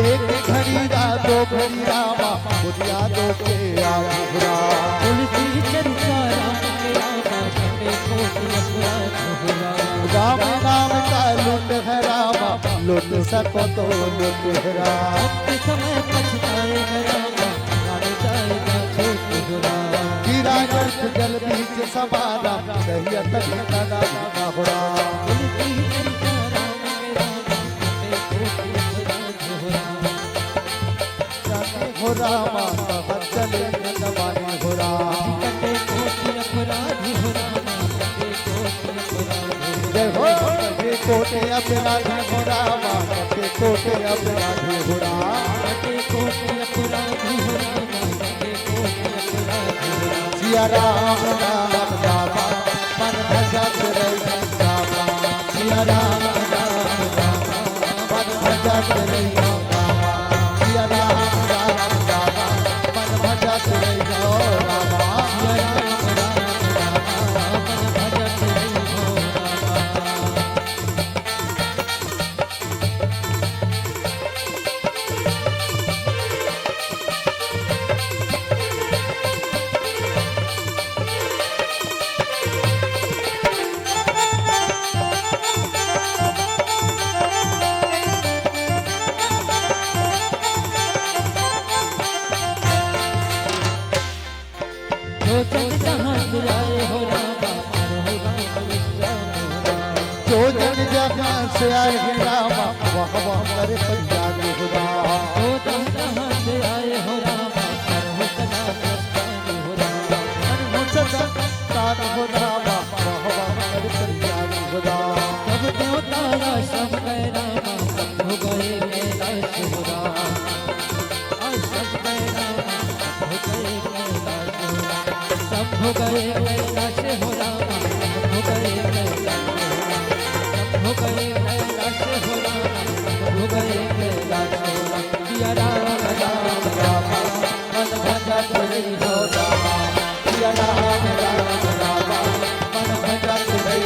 एक घड़ी दो घड़ी रामा बुढ़िया दो के आघुरा। तुलसी चरिता राम के रामा घटे कोटि अपराध हुआ। राम नाम का लुट है रामा लुट सको तो लुट है राम। अंत समय पछताएगा रामा मार जाएगा छोट हुआ। गिरा जल बीच समारा कहिया तक कदा हुआ। तुलसी चरिता राम के रामा घटे कोटि अपराध हुआ। हो रामा बहुत चले नवानी हो राम। घटे कोटि अपराध हुआ। घटे कोटि अपराध हुआ। जय हो कटे कोटे अपराध हो रामा कटे कोटे अपराध हो राम। घटे कोटि अपराध हुआ। घटे कोटि अपराध हुआ। सिया राम राम रामा मन भजत रहियो रामा। सिया राम राम रामा मन भजत रहियो रामा। सिया राम राम रामा मन भजत रहियो रामा। सिया राम राम रामा मन भजत रहियो रामा। जो जन जहाँ से आए हो रामा हो राम विश्राम हो राम। जो जन जहाँ से आए हैं रामा वह वह करे कल्याण हो राम। जो जन जहाँ से आए हो रामा हो सदा प्रस्थान हो राम। हो सदा तान हो रामा वह वह करे कल्याण हो राम। सब देवता आश्रम गए रामा सब हो गए कैलाश हो राम। आश्रम गए रामा सब हो गए कैलाश हो राम। सब हो गए कैलाश हो रामा सब हो गए कैलाश हो राम। सब हो गए कैलाश हो रामा सब हो गए कैलाश हो राम। सिया राम राम रामा मन भजत रहियो रामा। सिया राम राम रामा मन भजत रहियो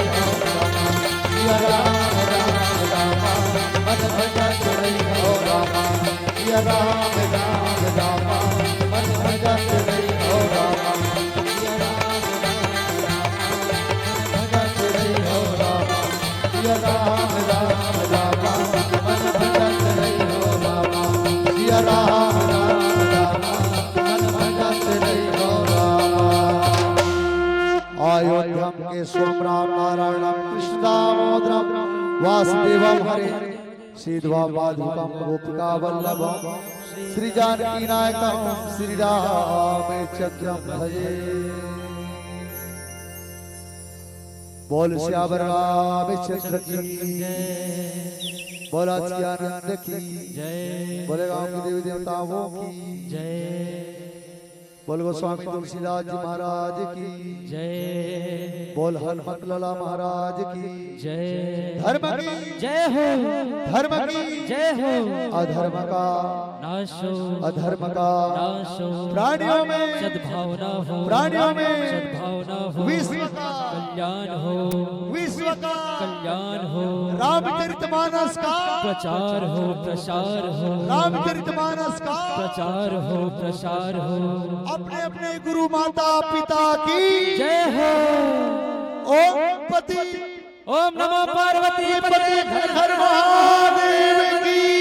अयोध्याम के सोमराम नारायणम कृष्णदामोदरम वासुदेवम हरे सीधवा माधुकम गोपिका वल्लभम श्री जानकी नायकम श्री रामचंद्रम भजे। बोल श्यावर रामचंद्र की बोला आनंद की बोले गांव के देवी देवताओं की जय बोल गोस्वामी तुलसीदास जी महाराज की जय बोल हनुमत लाला महाराज की जय धर्म की जय हो धर्म की जय हो अधर्म का नाशो अधर्म का नाशो प्राणियों में सद्भावना हो प्राणियों में सद्भावना हो विश्व का कल्याण हो विश्व का कल्याण हो रामचरितमानस का प्रचार हो प्रसार हो रामचरितमानस का प्रचार हो प्रसार हो अपने अपने गुरु माता पिता की जय हो ओम पति ओम नमो पार्वती पते हर हर महादेव की